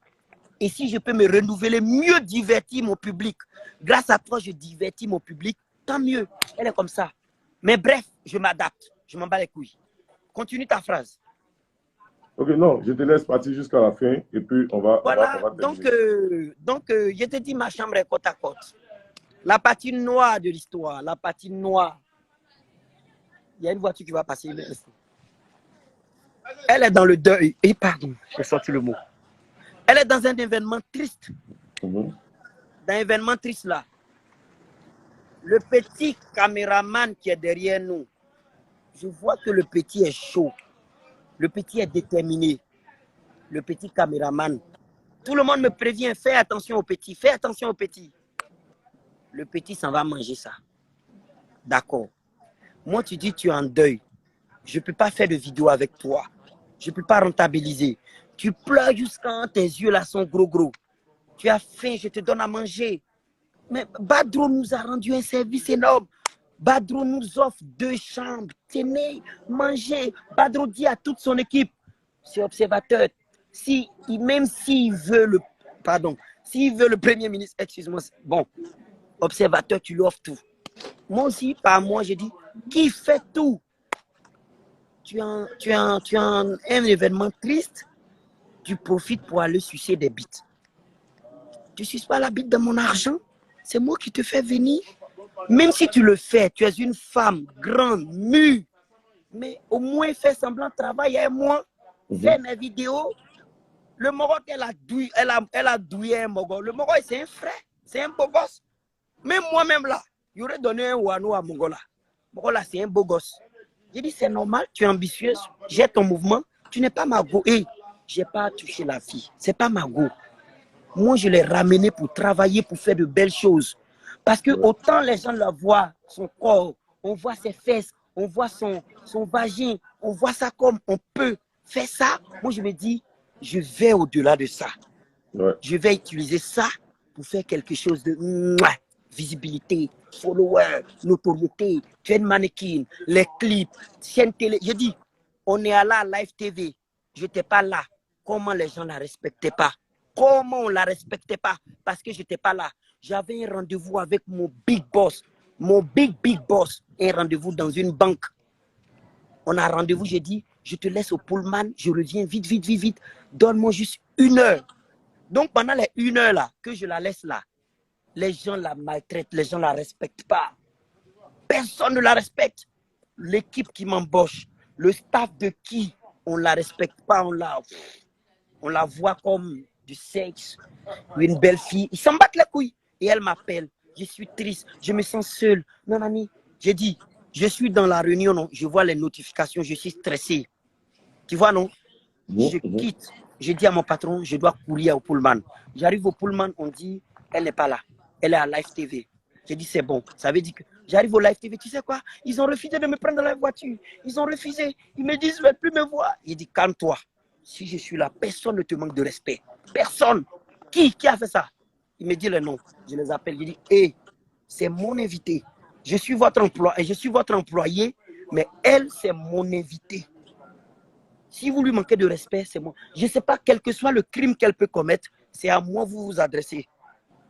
Et si je peux me renouveler, mieux divertir mon public. Grâce à toi, je divertis mon public. Tant mieux. Elle est comme ça. Mais bref, je m'adapte. Je m'en bats les couilles. Continue ta phrase. Ok, non, je te laisse partir jusqu'à la fin et puis on va... Voilà, donc, je te dis, ma chambre est côte à côte. La partie noire de l'histoire, la partie noire. Il y a une voiture qui va passer. Elle est dans le deuil. Et pardon, j'ai sorti le mot. Elle est dans un événement triste. Dans un événement triste là. Le petit caméraman qui est derrière nous, je vois que le petit est chaud. Le petit est déterminé. Le petit caméraman. Tout le monde me prévient, fais attention au petit, fais attention au petit. Le petit s'en va manger ça. D'accord. Moi, tu dis, tu es en deuil. je ne peux pas faire de vidéo avec toi. Je ne peux pas rentabiliser. Tu pleures jusqu'à tes yeux là sont gros. Tu as faim, je te donne à manger. Mais Badro nous a rendu un service énorme. Badro nous offre 2 chambres. Tenez, mangez. Badro dit à toute son équipe, c'est observateur. Même s'il veut le... Pardon. S'il veut le Premier ministre, excuse-moi, bon, observateur, tu lui offres tout. Moi aussi, par moi, j'ai dit, qui fait tout? Tu as un événement triste, tu profites pour aller sucer des bites. Tu ne suces pas la bite de mon argent, c'est moi qui te fais venir. Même si tu le fais, tu es une femme grande, mûre, mais au moins fais semblant de travailler avec moi, fais mes vidéos. Le Mogol, elle a douillé un Mogol. Le Mogol, c'est un frère, c'est un beau gosse. Même moi-même là, il aurait donné un Wano à Mongola. Mongola, c'est un beau gosse. J'ai dit, c'est normal, tu es ambitieuse, j'ai ton mouvement, tu n'es pas ma go. Et je n'ai pas touché la fille, c'est pas ma go. Moi, je l'ai ramené pour travailler, pour faire de belles choses. Parce que autant les gens la voient, son corps, on voit ses fesses, on voit son vagin, on voit ça comme on peut faire ça. Moi, je me dis, je vais au-delà de ça. Ouais. Je vais utiliser ça pour faire quelque chose de visibilité, follower, notoriété, tu es une mannequin, les clips, chaîne télé. Je dis, on est à la Live TV. Je n'étais pas là. Comment les gens ne la respectaient pas? Comment on ne la respectait pas? Parce que je n'étais pas là. J'avais un rendez-vous avec mon big boss. Mon big boss. Un rendez-vous dans une banque. On a un rendez-vous, j'ai dit, je te laisse au Pullman, je reviens vite. Donne-moi juste 1 heure. Donc pendant les 1 heure là, que je la laisse là, les gens la maltraitent, les gens ne la respectent pas. Personne ne la respecte. L'équipe qui m'embauche, le staff de qui on ne la respecte pas, on la voit comme du sexe, une belle fille. Ils s'en battent les couilles. Et elle m'appelle. Je suis triste, je me sens seule. Non, Nani, j'ai dit, je suis dans la réunion, non, je vois les notifications, je suis stressé. Tu vois, non? Je quitte. Je dis à mon patron, je dois courir au Pullman. J'arrive au Pullman, on dit, elle n'est pas là. Elle est à Live TV. J'ai dit, c'est bon. Ça veut dire que j'arrive au Live TV, tu sais quoi? Ils ont refusé de me prendre dans la voiture. Ils ont refusé. Ils me disent, je ne vais plus me voir. J'ai dit, calme-toi. Si je suis là, personne ne te manque de respect. Personne. Qui a fait ça? Il me dit le nom. Je les appelle. Je dis, hé, c'est mon invité. Je suis votre employé, mais elle, c'est mon invité. Si vous lui manquez de respect, c'est moi. Je ne sais pas, quel que soit le crime qu'elle peut commettre, c'est à moi que vous vous adressez.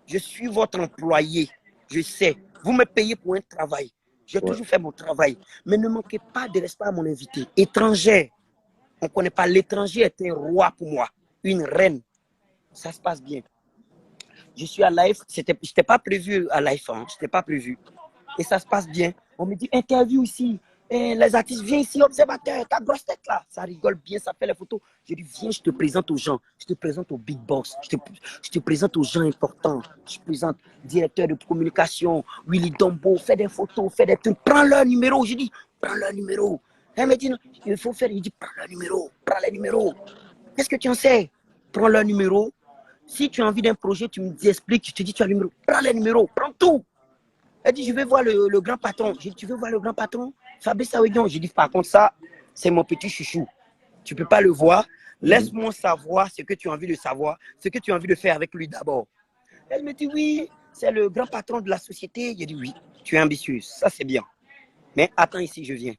Je suis votre employé. Je sais. Vous me payez pour un travail. J'ai toujours fait mon travail. Mais ne manquez pas de respect à mon invité. Étranger. On ne connaît pas. L'étranger est un roi pour moi. Une reine. Ça se passe bien. Je suis à Live. Je n'étais pas prévu à Live. Hein. Je n'étais pas prévu. Et ça se passe bien. On me dit, interview ici. Et les artistes, viens ici, observateur, ta grosse tête là. Ça rigole bien, ça fait les photos. Je dis, viens, je te présente aux gens. Je te présente au big boss. Je te présente aux gens importants. Je te présente directeur de communication, Willy Dombo, fais des photos, fais des trucs. Prends leur numéro. Je dis, prends leur numéro. Elle me dit, non, il faut faire. Il dit, prends leur numéro. Prends les numéros. Qu'est-ce que tu en sais? Prends leur numéro. Si tu as envie d'un projet, tu me dis, explique. Je te dis, tu as le numéro. Prends les numéros. Prends tout. Elle dit, je vais voir le grand patron. J'ai dit, tu veux voir le grand patron? Fabrice Awedion. J'ai dit, par contre, ça, c'est mon petit chouchou. Tu ne peux pas le voir. Laisse-moi savoir ce que tu as envie de savoir, ce que tu as envie de faire avec lui d'abord. Elle me dit, oui, c'est le grand patron de la société. J'ai dit, oui, tu es ambitieuse. Ça, c'est bien. Mais attends ici, je viens.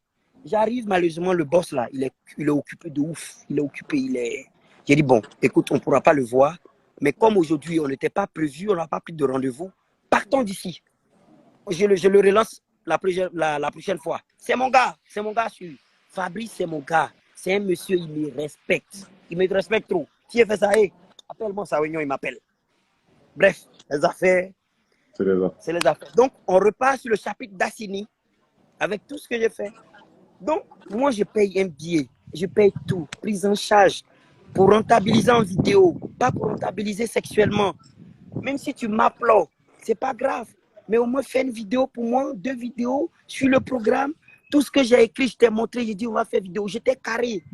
J'arrive, malheureusement, le boss là, il est occupé de ouf. Il est occupé, J'ai dit, bon, écoute, on ne pourra pas le voir. Mais comme aujourd'hui, on n'était pas prévu, on n'a pas pris de rendez-vous, partons d'ici. Je le relance la prochaine fois. C'est mon gars sûr. Fabrice, c'est mon gars. C'est un monsieur, il me respecte. Il me respecte trop. Qui a fait ça? Appelle-moi ça, il m'appelle. Bref, les affaires. C'est les affaires. Donc, on repart sur le chapitre d'Assini avec tout ce que j'ai fait. Donc, moi, je paye un billet. Je paye tout. Prise en charge pour rentabiliser en vidéo. Pas pour rentabiliser sexuellement. Même si tu m'applaudis, c'est pas grave. Mais au moins, fais une vidéo pour moi, 2 vidéos, suis le programme. Tout ce que j'ai écrit, je t'ai montré, j'ai dit, on va faire vidéo. J'étais carré.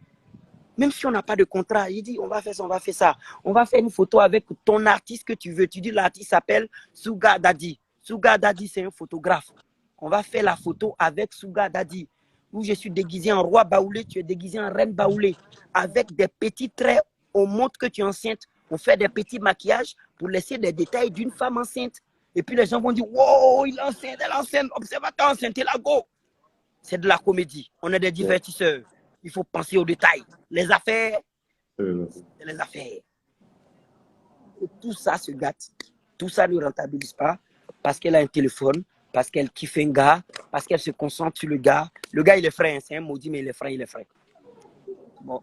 Même si on n'a pas de contrat, j'ai dit, on va faire ça, on va faire ça. On va faire une photo avec ton artiste que tu veux. Tu dis, l'artiste s'appelle Sugar Daddy. Sugar Daddy, c'est un photographe. On va faire la photo avec Sugar Daddy. où je suis déguisé en roi baoulé, tu es déguisé en reine baoulé. Avec des petits traits, on montre que tu es enceinte. On fait des petits maquillages pour laisser des détails d'une femme enceinte. Et puis les gens vont dire, wow, il est enceinte, elle est enceinte, observateur enceinte, il a go. C'est de la comédie. On est des divertisseurs. Il faut penser aux détails. Les affaires, c'est les affaires. Et tout ça se gâte. Tout ça ne rentabilise pas parce qu'elle a un téléphone, parce qu'elle kiffe un gars, parce qu'elle se concentre sur le gars. Le gars, il est frais, hein. C'est un maudit, mais il est frais, il est frais. Bon.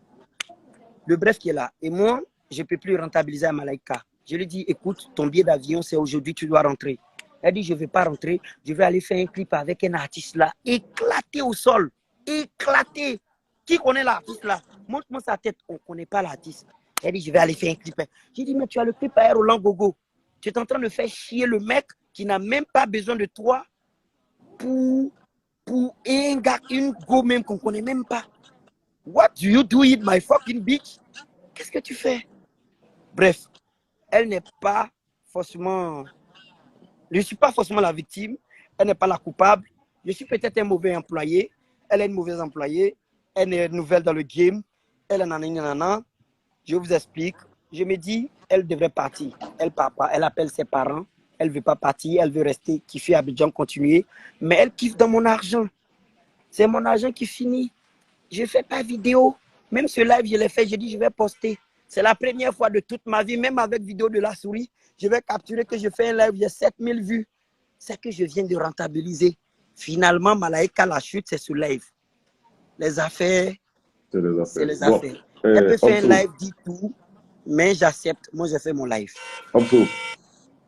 Le bref qui est là. Et moi, je ne peux plus rentabiliser à Malaika. Je lui dis, écoute, ton billet d'avion, c'est aujourd'hui, tu dois rentrer. Elle dit, je ne vais pas rentrer, je vais aller faire un clip avec un artiste là, éclaté au sol, éclaté. Qui connaît l'artiste là? Montre-moi sa tête, on ne connaît pas l'artiste. Elle dit, je vais aller faire un clip. J'ai dit, mais tu as le clip à Roland Gogo. Tu es en train de faire chier le mec qui n'a même pas besoin de toi pour un gars, une go même qu'on ne connaît même pas. What do you do it, my fucking bitch? Qu'est-ce que tu fais? Bref, elle n'est pas forcément... Je ne suis pas forcément la victime. Elle n'est pas la coupable. Je suis peut-être un mauvais employé. Elle est une mauvaise employée. Elle est nouvelle dans le game. Elle est nanana. Je vous explique. Je me dis, elle devrait partir. Elle part pas. Elle appelle ses parents. Elle ne veut pas partir. Elle veut rester, kiffer à Abidjan, continuer. Mais elle kiffe dans mon argent. C'est mon argent qui finit. Je ne fais pas vidéo. Même ce live, je l'ai fait. J'ai dit, je vais poster. C'est la première fois de toute ma vie, même avec vidéo de la souris, je vais capturer que je fais un live, il y a 7000 vues. C'est que je viens de rentabiliser. Finalement, Malaika, la chute, c'est ce live. Les affaires, c'est les affaires. Elle peut faire un live, dit tout, mais j'accepte. Moi, j'ai fait mon live. Amso,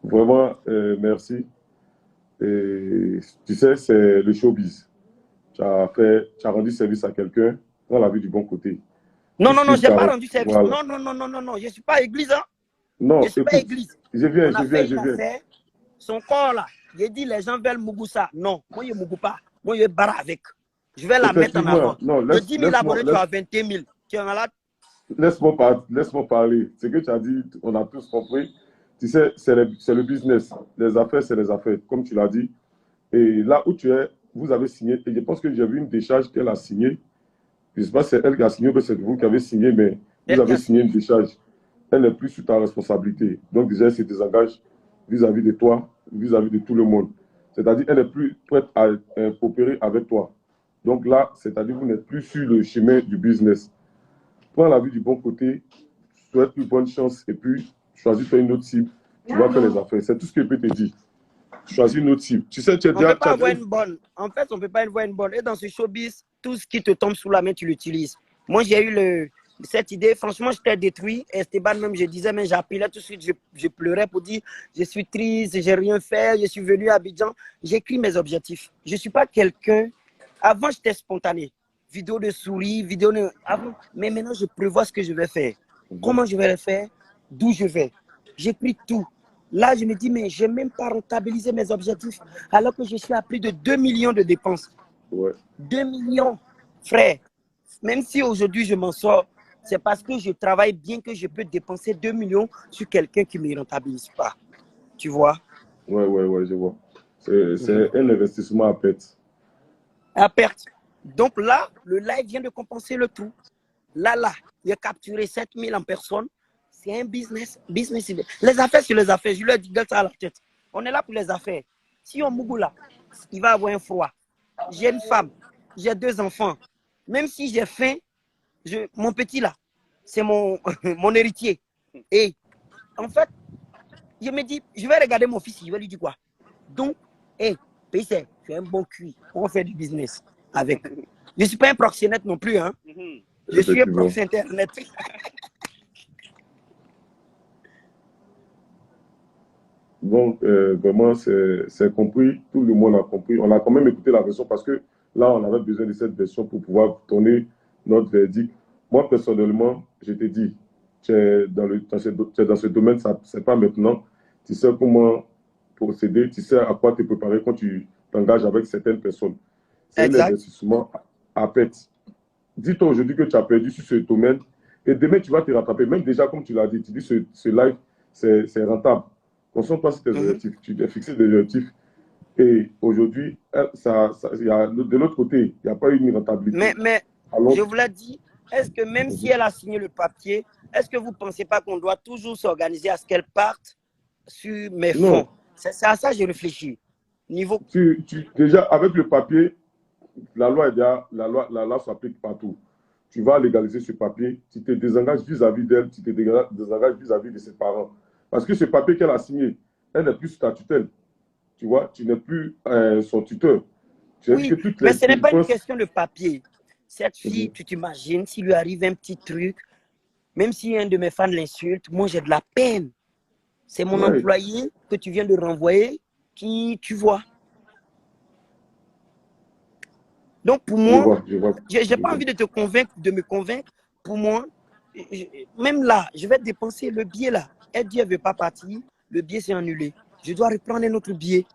vraiment, merci. Et, tu sais, c'est le showbiz. Tu as rendu service à quelqu'un, prends la vie du bon côté. Non, je n'ai pas rendu service. Voilà. Non, je ne suis pas église. Hein? Non, je ne suis pas église. Je viens. Son corps là, j'ai dit les gens veulent Mugusa. Non, moi je ne Mugu pas. Moi je barre avec. Je vais la mettre en avant. De 10 000 abonnés, tu as 21 000. Tu es malade? Laisse-moi parler. Ce que tu as dit, on a tous compris. Tu sais, c'est le business. Les affaires, c'est les affaires, comme tu l'as dit. Et là où tu es, vous avez signé. Et je pense que j'ai vu une décharge qu'elle a signée. Je ne sais pas si c'est elle qui a signé ou c'est vous qui avez signé, mais vous avez signé une décharge. Elle n'est plus sous ta responsabilité. Donc déjà, elle se désengage vis-à-vis de toi, vis-à-vis de tout le monde. C'est-à-dire, elle n'est plus prête à coopérer avec toi. Donc là, c'est-à-dire, vous n'êtes plus sur le chemin du business. Prends la vie du bon côté, souhaite une bonne chance et puis choisis-toi une autre cible. Tu vas faire les affaires. C'est tout ce que je peux te dire. Choisis une autre cible. Tu sais, tu es déjà... On ne peut pas avoir une bonne. En fait, on ne peut pas avoir une bonne. Et dans ce showbiz, tout ce qui te tombe sous la main, tu l'utilises. Moi, j'ai eu cette idée. Franchement, j'étais détruit. Esteban, même, je disais, mais j'appelais tout de suite. Je pleurais pour dire, je suis triste, j'ai rien fait, je suis venu à Abidjan. J'écris mes objectifs. Je ne suis pas quelqu'un... Avant, j'étais spontané. Vidéo de souris, vidéo de... Avant. Mais maintenant, je prévois ce que je vais faire. Comment je vais le faire, d'où je vais. J'écris tout. Là, je me dis, mais je n'ai même pas rentabilisé mes objectifs alors que je suis à plus de 2 millions de dépenses. Ouais. 2 millions, frère. Même si aujourd'hui je m'en sors, c'est parce que je travaille bien que je peux dépenser 2 millions sur quelqu'un qui ne me rentabilise pas. Tu vois? Ouais, je vois. C'est un investissement à perte. À perte. Donc là, le live vient de compenser le tout. Là, il a capturé 7000 en personne. C'est un business. Les affaires, c'est les affaires. Je leur dis, garde ça à la tête. On est là pour les affaires. Si on Mougou là, il va avoir un froid. J'ai une femme, j'ai 2 enfants. Même si j'ai faim, mon petit là, c'est mon héritier. Et en fait, je me dis, je vais regarder mon fils, je vais lui dire quoi. Donc, PC, tu es un bon cuit. On fait du business avec. Je ne suis pas un proxénète non plus. Hein. Je suis un proxy internet. Donc, vraiment, c'est compris. Tout le monde a compris. On a quand même écouté la version parce que là, on avait besoin de cette version pour pouvoir donner notre verdict. Moi, personnellement, je te dis, tu es dans ce domaine, ce n'est pas maintenant. Tu sais comment procéder, tu sais à quoi te préparer quand tu t'engages avec certaines personnes. C'est un investissement à perte. Dis-toi aujourd'hui que tu as perdu sur ce domaine et demain, tu vas te rattraper. Même déjà, comme tu l'as dit, tu dis ce live, c'est rentable. Concentre-toi sur tes objectifs. Tu t'es fixé des objectifs. Et aujourd'hui, de l'autre côté, il n'y a pas eu une rentabilité. Mais Alors, je vous l'ai dit, est-ce que même si elle a signé le papier, est-ce que vous ne pensez pas qu'on doit toujours s'organiser à ce qu'elle parte sur mes fonds? non, C'est à ça que je réfléchis. Niveau... déjà, avec le papier, la loi s'applique partout. Tu vas légaliser ce papier, tu te désengages vis-à-vis d'elle, tu te désengages vis-à-vis de ses parents. Parce que ce papier qu'elle a signé, elle n'est plus sous ta tutelle. Tu vois, tu n'es plus son tuteur. Oui, mais ce n'est pas une question de papier. Cette fille, tu t'imagines, s'il lui arrive un petit truc, même si un de mes fans l'insulte, moi j'ai de la peine. C'est mon employé que tu viens de renvoyer qui, tu vois. Donc pour moi, je n'ai pas envie de te convaincre, de me convaincre. Pour moi, même là, je vais dépenser le billet là. Elle dit elle ne veut pas partir, le billet s'est annulé. Je dois reprendre un autre billet.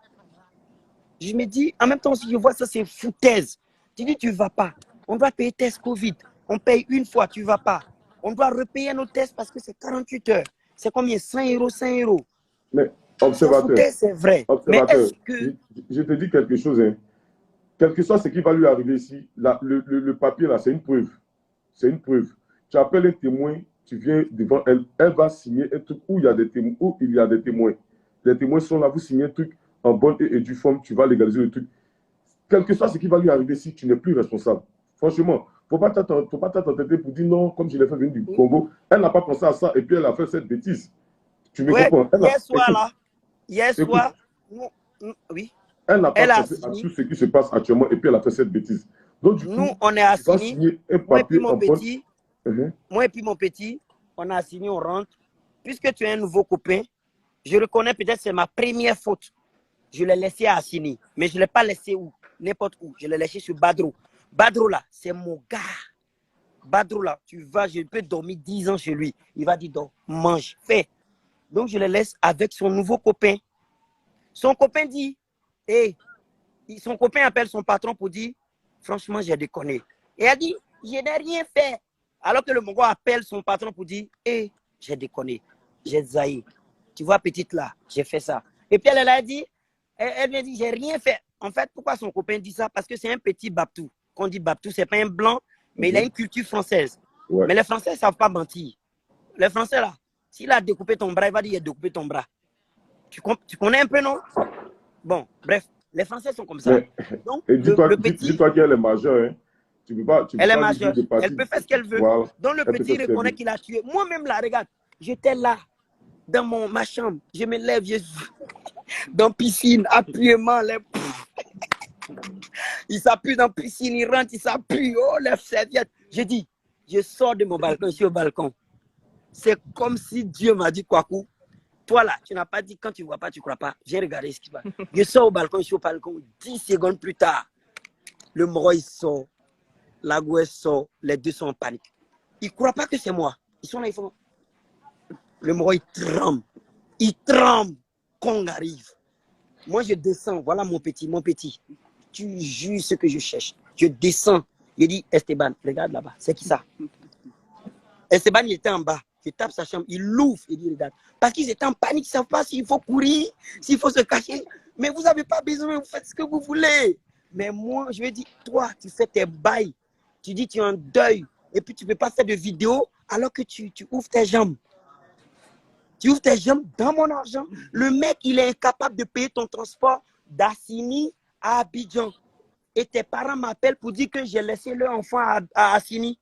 Je me dis, en même temps, si je vois ça, c'est foutaise. Tu dis, tu ne vas pas. On doit payer test Covid. On paye une fois, tu ne vas pas. On doit repayer nos tests parce que c'est 48 heures. C'est combien? 100 €, 5 €. Mais, observateur, c'est vrai. Observateur, mais est-ce que... je te dis quelque chose. Hein. Quel que soit ce qui va lui arriver ici, le papier, là, c'est une preuve. C'est une preuve. Tu appelles un témoin, tu viens devant elle, elle va signer un truc où il y a des témoins. Où il y a des témoins. Les témoins sont là, vous signez un truc en bonne et due forme, tu vas légaliser le truc. Quel que soit ce qui va lui arriver ici, tu n'es plus responsable. Franchement, il ne faut pas t'entêter pour dire non, comme je l'ai fait venir du Congo. Elle n'a pas pensé à ça et puis elle a fait cette bêtise. Tu me comprends? Hier soir, oui. Elle n'a pas pensé à tout ce qui se passe actuellement et puis elle a fait cette bêtise. Donc, du coup, on est assigné. Moi et puis mon petit, on a assigné, on rentre. Puisque tu es un nouveau copain, je reconnais peut-être c'est ma première faute. Je l'ai laissé à Assini, mais je ne l'ai pas laissé où? N'importe où. Je l'ai laissé sur Badro. Badro là, c'est mon gars. Badro là, tu vas, je peux dormir 10 ans chez lui. Il va dire, donc, mange, fais. Donc, je le laisse avec son nouveau copain. Son copain dit, son copain appelle son patron pour dire, franchement, j'ai déconné. Et elle dit, je n'ai rien fait. Alors que le Mongo appelle son patron pour dire, j'ai déconné, j'ai zaï. Tu vois, petite là, j'ai fait ça. Et puis elle a dit, elle m'a dit, j'ai rien fait. En fait, pourquoi son copain dit ça? Parce que c'est un petit Babtou. Quand on dit Babtou, c'est pas un blanc, mais il a une culture française. Ouais. Mais les Français ne savent pas mentir. Les Français là, s'il a découpé ton bras, il va dire, il a découpé ton bras. Tu connais un peu, non? Bon, bref, les Français sont comme ça. Mais, donc, dis-toi qu'elle est majeure, hein. Elle est majeure. Elle peut faire ce qu'elle veut. Wow. Donc le petit reconnaît qu'il a tué. Moi-même là, regarde, j'étais là, dans ma chambre. Je me lève, dans la piscine, appuyement. Il s'appuie dans la piscine, il rentre, il s'appuie. Oh, les serviettes. J'ai dit, je sors de mon balcon, je suis au balcon. C'est comme si Dieu m'a dit, Kwaku, toi là, tu n'as pas dit quand tu ne vois pas, tu ne crois pas. Viens regarder ce qui va. Je sors au balcon, je suis au balcon. 10 secondes plus tard, le moro il sort. La gouesse sort, les deux sont en panique. Ils ne croient pas que c'est moi. Ils sont là, ils font. Le moro, il tremble. Il tremble. Kong arrive. Moi, je descends. Voilà mon petit. Tu juges ce que je cherche. Je descends. Je dis, Esteban, regarde là-bas. C'est qui ça? Esteban, il était en bas. Je tape sa chambre. Il l'ouvre. Il dit, regarde. Parce qu'ils étaient en panique. Ils ne savent pas s'il faut courir, s'il faut se cacher. Mais vous n'avez pas besoin. Vous faites ce que vous voulez. Mais moi, je lui dis, toi, tu fais tes bails. Tu dis tu es en deuil et puis tu ne peux pas faire de vidéo alors que tu ouvres tes jambes. Tu ouvres tes jambes dans mon argent. Le mec, il est incapable de payer ton transport d'Assini à Abidjan. Et tes parents m'appellent pour dire que j'ai laissé leur enfant à Assini.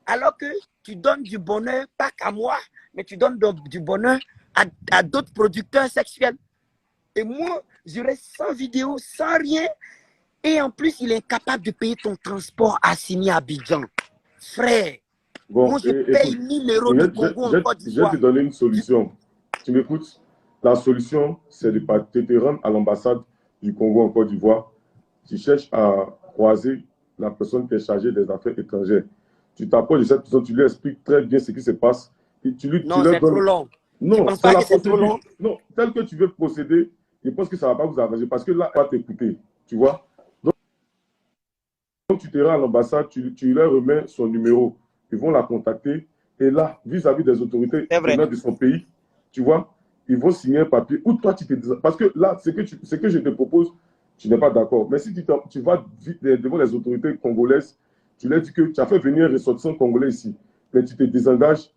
Alors que tu donnes du bonheur, pas qu'à moi, mais tu donnes du bonheur à d'autres producteurs sexuels. Et moi, je reste sans vidéo, sans rien. Et en plus, il est incapable de payer ton transport à Assini à Abidjan. Frère, moi je paye 1000 € de Congo en Côte d'Ivoire. Je vais te donner une solution. Tu m'écoutes? La solution, c'est de te rendre à l'ambassade du Congo en Côte d'Ivoire. Tu cherches à croiser la personne qui est chargée des affaires étrangères. Tu t'approches de cette personne, tu lui expliques très bien ce qui se passe. Et non, c'est trop long. Non, c'est la procédure. Non, tel que tu veux procéder, je pense que ça ne va pas vous arranger parce que là, elle va t'écouter. Tu vois? Donc, tu te rends à l'ambassade, tu leur remets son numéro. Ils vont la contacter. Et là, vis-à-vis des autorités de son pays, tu vois, ils vont signer un papier. Ou toi, tu te dis. Parce que là, ce que je te propose, tu n'es pas d'accord. Mais si tu vas devant les autorités congolaises, tu leur dis que tu as fait venir un ressortissant congolais ici, mais tu te désengages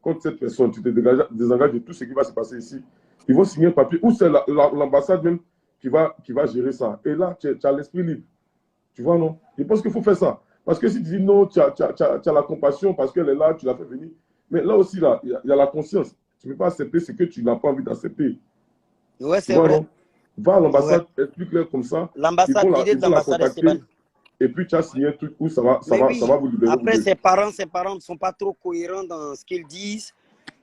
contre cette personne, tu te désengages de tout ce qui va se passer ici. Ils vont signer un papier, ou c'est l'ambassade même qui va gérer ça. Et là, tu as l'esprit libre. Tu vois, non? Je pense qu'il faut faire ça. Parce que si tu dis non, tu as la compassion parce qu'elle est là, tu l'as fait venir. Mais là aussi, il y a la conscience. Tu ne peux pas accepter ce que tu n'as pas envie d'accepter. Ouais, c'est vois, vrai. Non? Va à l'ambassade, explique-leur comme ça. L'ambassade, l'idée de l'ambassade Esteban. Et puis tu as signé un truc où ça va vous libérer. Après, ses parents ne sont pas trop cohérents dans ce qu'ils disent.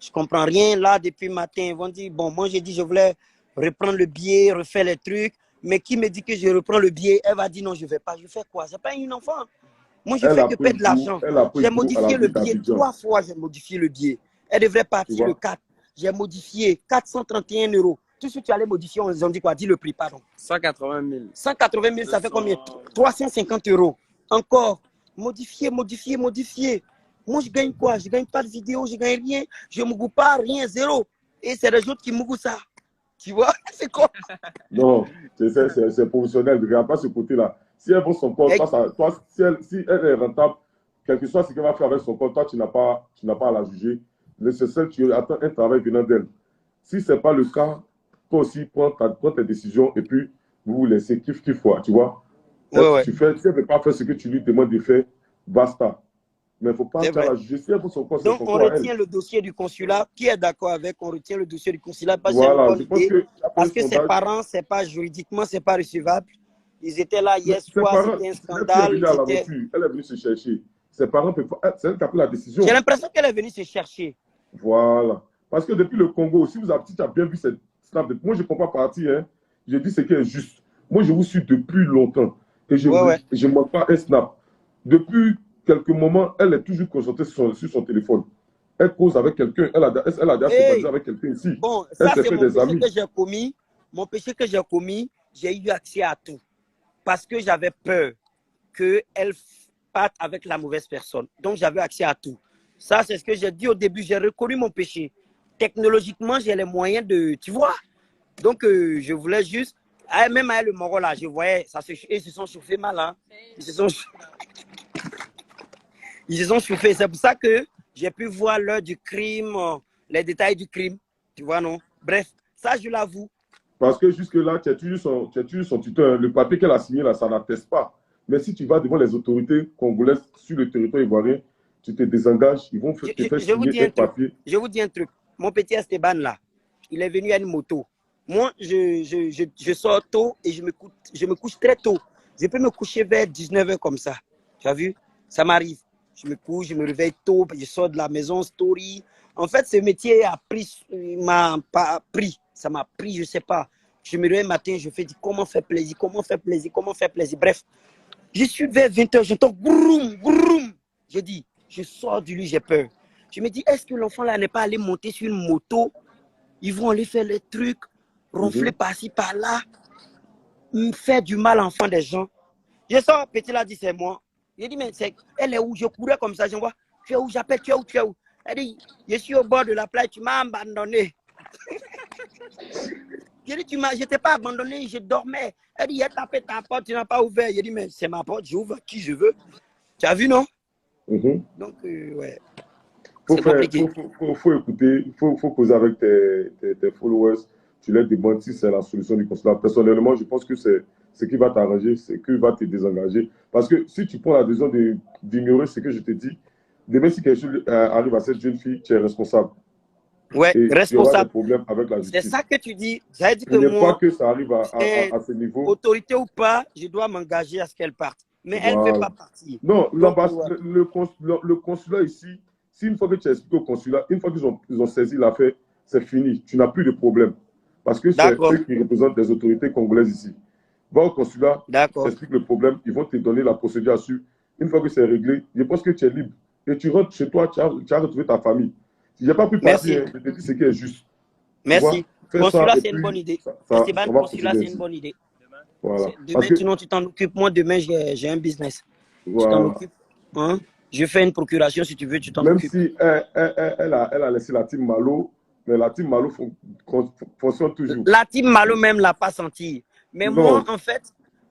Je ne comprends rien. Là, depuis le matin, ils vont dire, bon, moi j'ai dit je voulais reprendre le billet, refaire les trucs. Mais qui me dit que je reprends le billet, elle va dire non, je ne vais pas. Je fais quoi? Ce n'est pas une enfant. Moi, je fais que perdre de l'argent. J'ai modifié le billet 3 fois. J'ai modifié le billet. Elle devrait partir le 4. J'ai modifié 431 €. Tout ce que tu allais modifier, on dit quoi? Dis le prix, pardon. 180 000. 180 000, ça fait combien? 350 €. Encore. Modifier. Moi, je gagne quoi? Je ne gagne pas de vidéo, je ne gagne rien. Je ne me goûte pas, rien, zéro. Et c'est les autres qui me goûtent ça. Tu vois? C'est quoi? Non, c'est professionnel. Ne regarde pas ce côté-là. Si elle vend son compte, toi, si elle est rentable, quel que soit ce qu'elle va faire avec son compte, toi, tu n'as pas à la juger. Nécessaire, tu attends un travail venant d'elle. Si ce n'est pas le cas, toi aussi, prends tes décisions et puis vous laissez kiff, tu vois. Ouais. Si elle ne veut pas faire ce que tu lui demandes de faire, basta. Mais il ne faut pas la juger. Si elle veut son compte, donc, on retient le dossier du consulat. Qui est d'accord avec? On retient le dossier du consulat. Voilà, je pense que parce que ses parents, c'est pas juridiquement, c'est pas recevable. Ils étaient là hier soir, c'était un scandale. Elle est venue se chercher. Ses parents peuvent pas. C'est elle qui a pris la décision. J'ai l'impression qu'elle est venue se chercher. Voilà. Parce que depuis le Congo, si tu as bien vu cette snap, moi je ne comprends pas partie, hein. Je dis ce qui est juste. Moi je vous suis depuis longtemps. Et je ne montre pas un snap. Depuis quelques moments, elle est toujours concentrée sur son téléphone. Elle cause avec quelqu'un. Elle a sympathisé avec quelqu'un ici. Bon, ça c'est mon péché que j'ai commis. Mon péché que j'ai commis, j'ai eu accès à tout. Parce que j'avais peur qu'elle parte avec la mauvaise personne. Donc j'avais accès à tout. Ça, c'est ce que j'ai dit au début. J'ai reconnu mon péché. Technologiquement, j'ai les moyens de... Tu vois? Donc, je voulais juste... Même à le Moro, là, je voyais... Ils se sont chauffés mal, hein. Ils se sont chauffés. C'est pour ça que j'ai pu voir l'heure du crime, les détails du crime. Tu vois, non? Bref, ça, je l'avoue. Parce que jusque-là, tu as toujours son tuteur. Le papier qu'elle a signé, là, ça n'atteste pas. Mais si tu vas devant les autorités congolaises sur le territoire ivoirien, tu te désengages, ils vont te faire signer un papier. Je vous dis un truc. Mon petit Esteban, là, il est venu à une moto. Moi, je sors tôt et je me couche très tôt. Je peux me coucher vers 19 h comme ça. Tu as vu? Ça m'arrive. Je me couche, je me réveille tôt, je sors de la maison, story. En fait, ce métier m'a pas pris. Ça m'a pris, je ne sais pas. Je me réveille le matin, je fais comment faire plaisir. Bref, je suis vers 20 h, j'entends groum, groum. Je dis, je sors du lit, j'ai peur. Je me dis, est-ce que l'enfant là n'est pas allé monter sur une moto? Ils vont aller faire les trucs, ronfler par-ci, par-là, faire du mal à l'enfant des gens. Je sors, petit là dit, c'est moi. Je dis, mais elle est où? Je courais comme ça, je vois. Tu es où? J'appelle, tu es où? Elle dit, je suis au bord de la plage, tu m'as abandonné. Je dis, je ne t'ai pas abandonné, je dormais. Elle dit, il a tapé ta porte, tu n'as pas ouvert. Je dis, mais c'est ma porte, j'ouvre qui je veux. Tu as vu, non? Donc, ouais. Faut écouter, faut causer avec tes followers. Tu leur demandes si c'est la solution du consulat. Personnellement, je pense que c'est ce qui va t'arranger, c'est que va te désengager. Parce que si tu prends la décision d'ignorer ce que je te dis, demain, si quelque chose arrive à cette jeune fille, tu es responsable. Ouais, et responsable. Tu auras des problèmes avec la justice. C'est ça que tu dis. Ça veut dire que moi, moi, pas que ça arrive à ce niveau. Autorité ou pas, je dois m'engager à ce qu'elle parte. Mais elle ne veut pas partir. Non, le consulat ici, si une fois que tu expliques au consulat, une fois qu'ils ont saisi l'affaire, c'est fini. Tu n'as plus de problème. Parce que c'est eux qui représentent les autorités congolaises ici. Va au consulat, t'expliques le problème, ils vont te donner la procédure à suivre. Une fois que c'est réglé, je pense que tu es libre. Et tu rentres chez toi, tu as retrouvé ta famille. Si je n'ai pas pu partir, je te dis ce qui est juste. Merci. Consulat, c'est une bonne idée. Esteban, consulat, c'est une bonne idée. Voilà. Demain, tu t'en occupes. Moi, demain, j'ai un business. Voilà. Tu t'en occupes. Hein? Je fais une procuration si tu veux, tu t'en occupes. Même si elle a laissé la team Malo, Mais la team Malo fonctionne toujours. La team Malo même l'a pas senti. Mais Non. moi, en fait,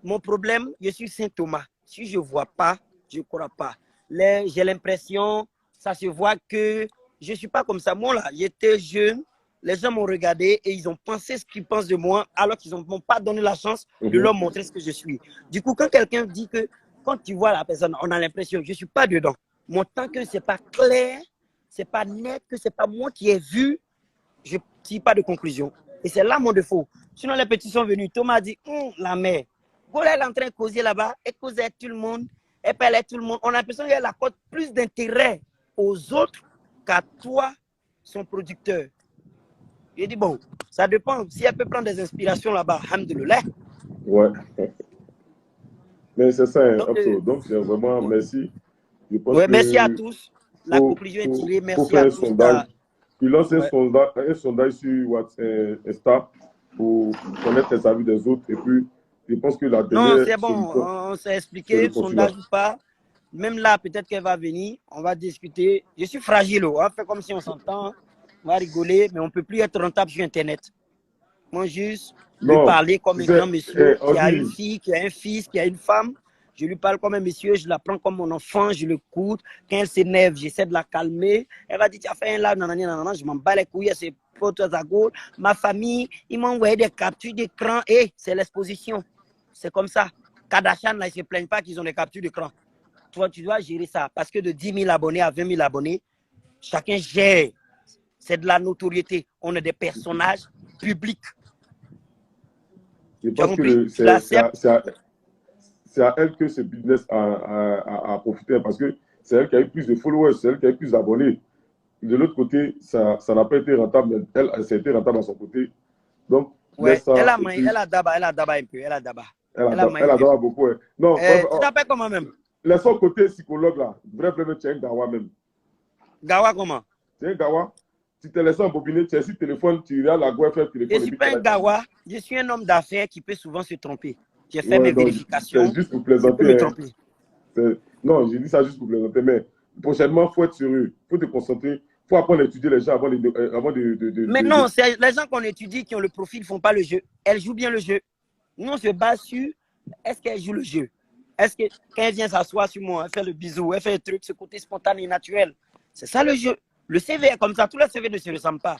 mon problème, je suis Saint Thomas. Si je ne vois pas, je ne crois pas. J'ai l'impression, ça se voit que je ne suis pas comme ça. Moi, là, j'étais jeune, les gens m'ont regardé et ils ont pensé ce qu'ils pensent de moi, alors qu'ils ne m'ont pas donné la chance de leur montrer ce que je suis. Du coup, quand quelqu'un dit que, quand tu vois la personne, on a l'impression que je ne suis pas dedans. Mais tant que ce n'est pas clair, ce n'est pas net, que ce n'est pas moi qui ai vu, je ne tire pas de conclusion. Et c'est là mon défaut. Sinon, les petits sont venus. Thomas a dit, la mère. Gola est en train de causer là-bas. Elle cause à tout le monde. Elle parle à tout le monde. On a l'impression qu'elle accorde plus d'intérêt aux autres qu'à toi, son producteur. Il dit, bon, ça dépend. Si elle peut prendre des inspirations là-bas, alhamdoulilah. Ouais. Mais c'est ça, hein, donc c'est vraiment merci. Je pense que merci à tous. La conclusion est tirée. Merci à tous. Il lance un sondage sur WhatsApp, Insta pour connaître les avis des autres. Et puis, je pense que la dernière. Non, c'est bon. On s'est expliqué. Sondage ou pas. Même là, peut-être qu'elle va venir. On va discuter. Je suis fragile. On va faire comme si on s'entend. On va rigoler. Mais on ne peut plus être rentable sur Internet. Moi, juste lui parler comme un grand monsieur qui a une fille, qui a un fils, qui a une femme. Je lui parle comme un monsieur, je la prends comme mon enfant, je l'écoute. Quand elle s'énerve, j'essaie de la calmer. Elle va dire, tu as fait un live, nanana, je m'en bats les couilles, c'est photos à gauche. Ma famille, ils m'ont envoyé des captures d'écran et c'est l'exposition. C'est comme ça. Kardashian, là, ils ne se plaignent pas qu'ils ont des captures d'écran. Toi, tu dois gérer ça parce que de 10 000 abonnés à 20 000 abonnés, chacun gère. C'est de la notoriété. On est des personnages publics. Je pense que c'est à elle que ce business a profité parce que c'est elle qui a eu plus de followers, c'est elle qui a eu plus d'abonnés. De l'autre côté, ça n'a pas été rentable, mais elle, ça a été rentable à son côté. Donc, ouais, elle a d'aba un peu, elle a d'aba. Elle a d'aba beaucoup. Ouais. Non, tu t'appelles comment même? Laisse son côté psychologue là. Vrai, tu es un gawa même. Gawa comment? Tu es un gawa. Si tu te laisses embobiner, tu es sur le téléphone, tu regardes la gueule faire téléphone. Je ne suis pas un gawa, je suis un homme d'affaires qui peut souvent se tromper. J'ai fait mes vérifications. C'est juste pour plaisanter. Non, j'ai dit ça juste pour plaisanter, mais prochainement, il faut être sérieux. Il faut te concentrer. Il faut apprendre à étudier les gens avant de mais non, c'est les gens qu'on étudie qui ont le profil ne font pas le jeu. Elles jouent bien le jeu. Nous, on se base sur est-ce qu'elle joue le jeu. Est-ce que quand elle vient s'asseoir sur moi, elle fait le bisou, elle fait le truc, ce côté spontané et naturel. C'est ça le jeu. Le CV est comme ça. Tous les CV ne se ressemblent pas.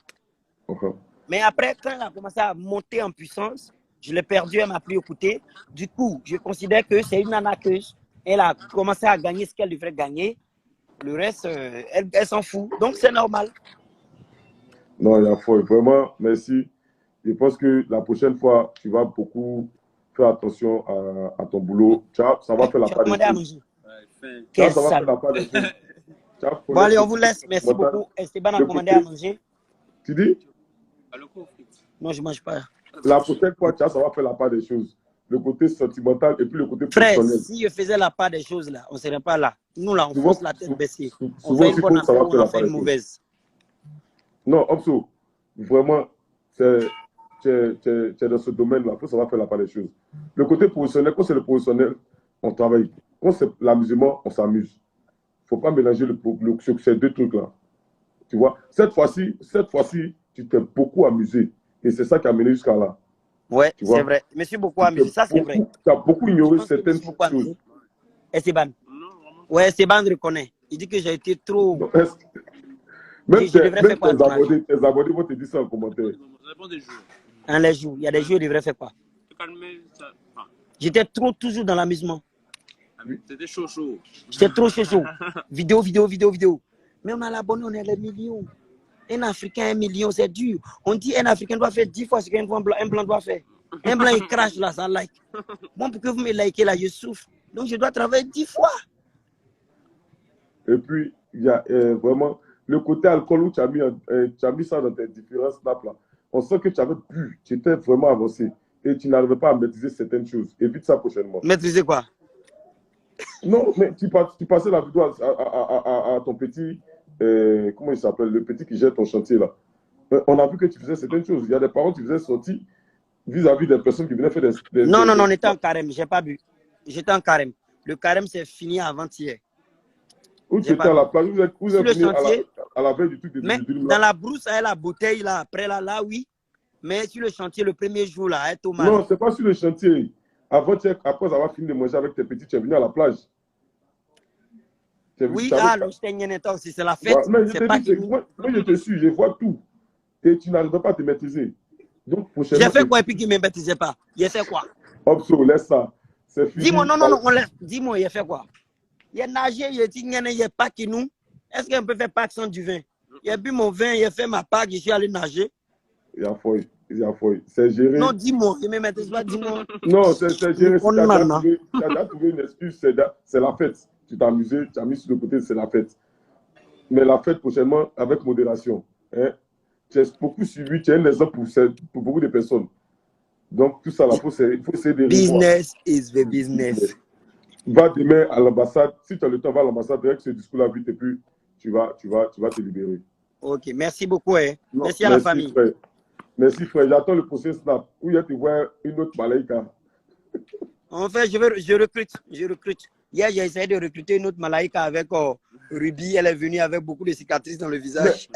Mais après, quand elle a commencé à monter en puissance, je l'ai perdu, elle m'a plus écouté. Du coup, je considère que c'est une anaqueuse. Elle a commencé à gagner ce qu'elle devrait gagner. Le reste, elle s'en fout. Donc, c'est normal. Non, il y a fort. Vraiment, merci. Je pense que la prochaine fois, tu vas beaucoup faire attention à ton boulot. Ciao, ça va faire la part des choses. Ciao, ça va faire la part des choses. Ciao, bon, allez, on vous laisse. Merci beaucoup. Esteban a commandé à manger. Tu dis? Non, je ne mange pas. La prochaine fois, ça va faire la part des choses. Le côté sentimental et puis le côté professionnel. Frère, si je faisais la part des choses là, on ne serait pas là. Nous là, on fonce la tête baissée. On fait une bonne affaire ou on fait une mauvaise. Non, Opso, vraiment, c'est dans ce domaine-là. Il faut savoir faire la part des choses. Le côté professionnel, quand c'est le professionnel, on travaille. Quand c'est l'amusement, on s'amuse. Il ne faut pas mélanger ces deux trucs-là. Tu vois, cette fois-ci, tu t'es beaucoup amusé. Et c'est ça qui a mené jusqu'à là. Ouais, c'est vrai. Je me suis beaucoup amusé. Ça, c'est vrai. Tu as beaucoup ignoré certaines choses. Esteban. Ouais, Esteban reconnaît. Il dit que j'ai été trop. Non, même tes abonnés vont te dire ça en commentaire. Dans les jours. Il y a des jours, il devrait faire quoi? J'étais toujours dans l'amusement. C'était chaud. J'étais trop chaud. Vidéo. Mais on a l'abonné, on est les millions. Un Africain, 1 million, c'est dur. On dit un Africain doit faire 10 fois ce qu'un blanc doit faire. Un blanc, il crache là, ça like. Bon, pour que vous me likez là, je souffre. Donc, je dois travailler 10 fois. Et puis, il y a vraiment le côté alcool où tu as mis ça dans tes différents snaps là. On sent que tu avais bu, tu étais vraiment avancé. Et tu n'arrivais pas à maîtriser certaines choses. Évite ça prochainement. Maîtriser quoi? Non, mais tu passais la vidéo à ton petit... comment il s'appelle, le petit qui gère ton chantier là. On a vu que tu faisais certaines choses. Il y a des parents qui faisaient sortir vis-à-vis des personnes qui venaient faire des non, on était en carême. J'ai pas bu. J'étais en carême. Le carême, c'est fini avant-hier. Où tu étais à la plage, vous Sur êtes le venu chantier. à la veille du truc de Mais dans la brousse, la bouteille, là, après, là, oui. Mais sur le chantier, le premier jour, là, elle tombe mal. Non, c'est pas sur le chantier. Après avoir fini de manger avec tes petits, tu es venu à la plage. Oui, non, c'est la fête. Ouais, mais je c'est te pas dis, moi, je te suis, je vois tout. Et tu n'arrives pas à te maîtriser. Donc, prochainement. J'ai fait quoi et puis qu'il ne me maîtrisait pas? Il a fait quoi? Obso, laisse ça. Dis-moi, non, dis-moi, il a fait quoi? Il a nagé, il a dit, il a pas qui nous. Est-ce qu'on peut faire Pâques sans du vin? Il a bu mon vin, il a fait ma Pâques, je suis allé nager. Il a fouillé. C'est géré. Non, dis-moi, il ne me maîtrise pas, dis-moi. Non, c'est géré. Si tu as déjà trouvé une excuse, c'est la fête. Tu t'es amusé, tu as mis sur le côté, c'est la fête. Mais la fête prochainement avec modération. Hein? Tu es beaucoup suivi, tu es un exemple pour beaucoup de personnes. Donc, tout ça, il faut essayer de revoir. Business is the business. Va demain à l'ambassade. Si tu as le temps, va à l'ambassade avec ce discours-là vite et puis tu vas te libérer. Ok, merci beaucoup. Hein. Non, merci à la famille. Frère. Merci, frère. J'attends le prochain snap où il y a te voir une autre Malaïka. En fait, je recrute. Hier, j'ai essayé de recruter une autre Malaïka avec Ruby. Elle est venue avec beaucoup de cicatrices dans le visage.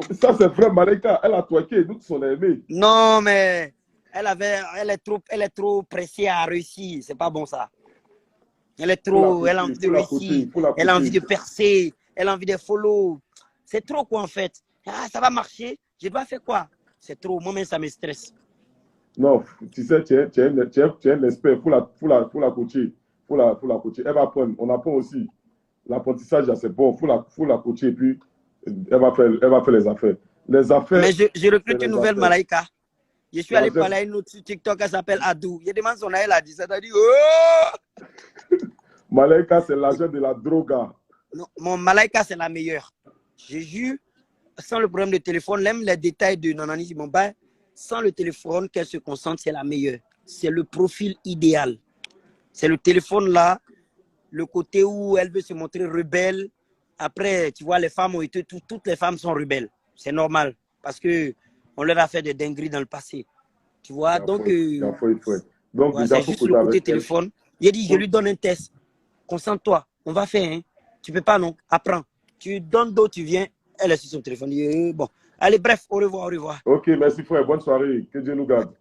Mais, ça, c'est vrai, Malaïka. Elle a twerké. Nous, on a aimé. Non, mais elle est trop pressée à réussir. C'est pas bon, ça. Elle est trop, elle a envie de réussir. Elle a envie de percer. Elle a envie de follow. C'est trop, quoi, en fait. Ah, ça va marcher. Je dois faire quoi? C'est trop. Moi-même, ça me stresse. Non, tu sais, tu es un expert. Il faut la coacher. Faut la coacher. Elle va apprendre. On apprend aussi. L'apprentissage, c'est bon. Faut la coacher. Et puis, elle va faire les affaires. Les affaires. Mais je recrute une nouvelle Malaïka. Je suis allé parler à une autre sur TikTok. Elle s'appelle Adou. Je demande son âge. Elle a dit ça. Elle a dit oh! Malaïka, c'est l'agent de la droga. Non, mon Malaïka, c'est la meilleure. J'ai vu, sans le problème de téléphone, même les détails de Nanani Simomba, sans le téléphone, qu'elle se concentre, c'est la meilleure. C'est le profil idéal. C'est le téléphone là, le côté où elle veut se montrer rebelle. Après, tu vois, les femmes ont été, toutes les femmes sont rebelles. C'est normal, parce qu'on leur a fait des dingueries dans le passé. Tu vois, donc, c'est juste le côté téléphone. Il a dit, je lui donne un test. Concentre-toi, on va faire, hein. Tu peux pas, non? Apprends. Tu donnes d'eau, tu viens. Elle est sur son téléphone. Bon. Allez, bref, au revoir, au revoir. Ok, merci frère. Bonne soirée. Que Dieu nous garde.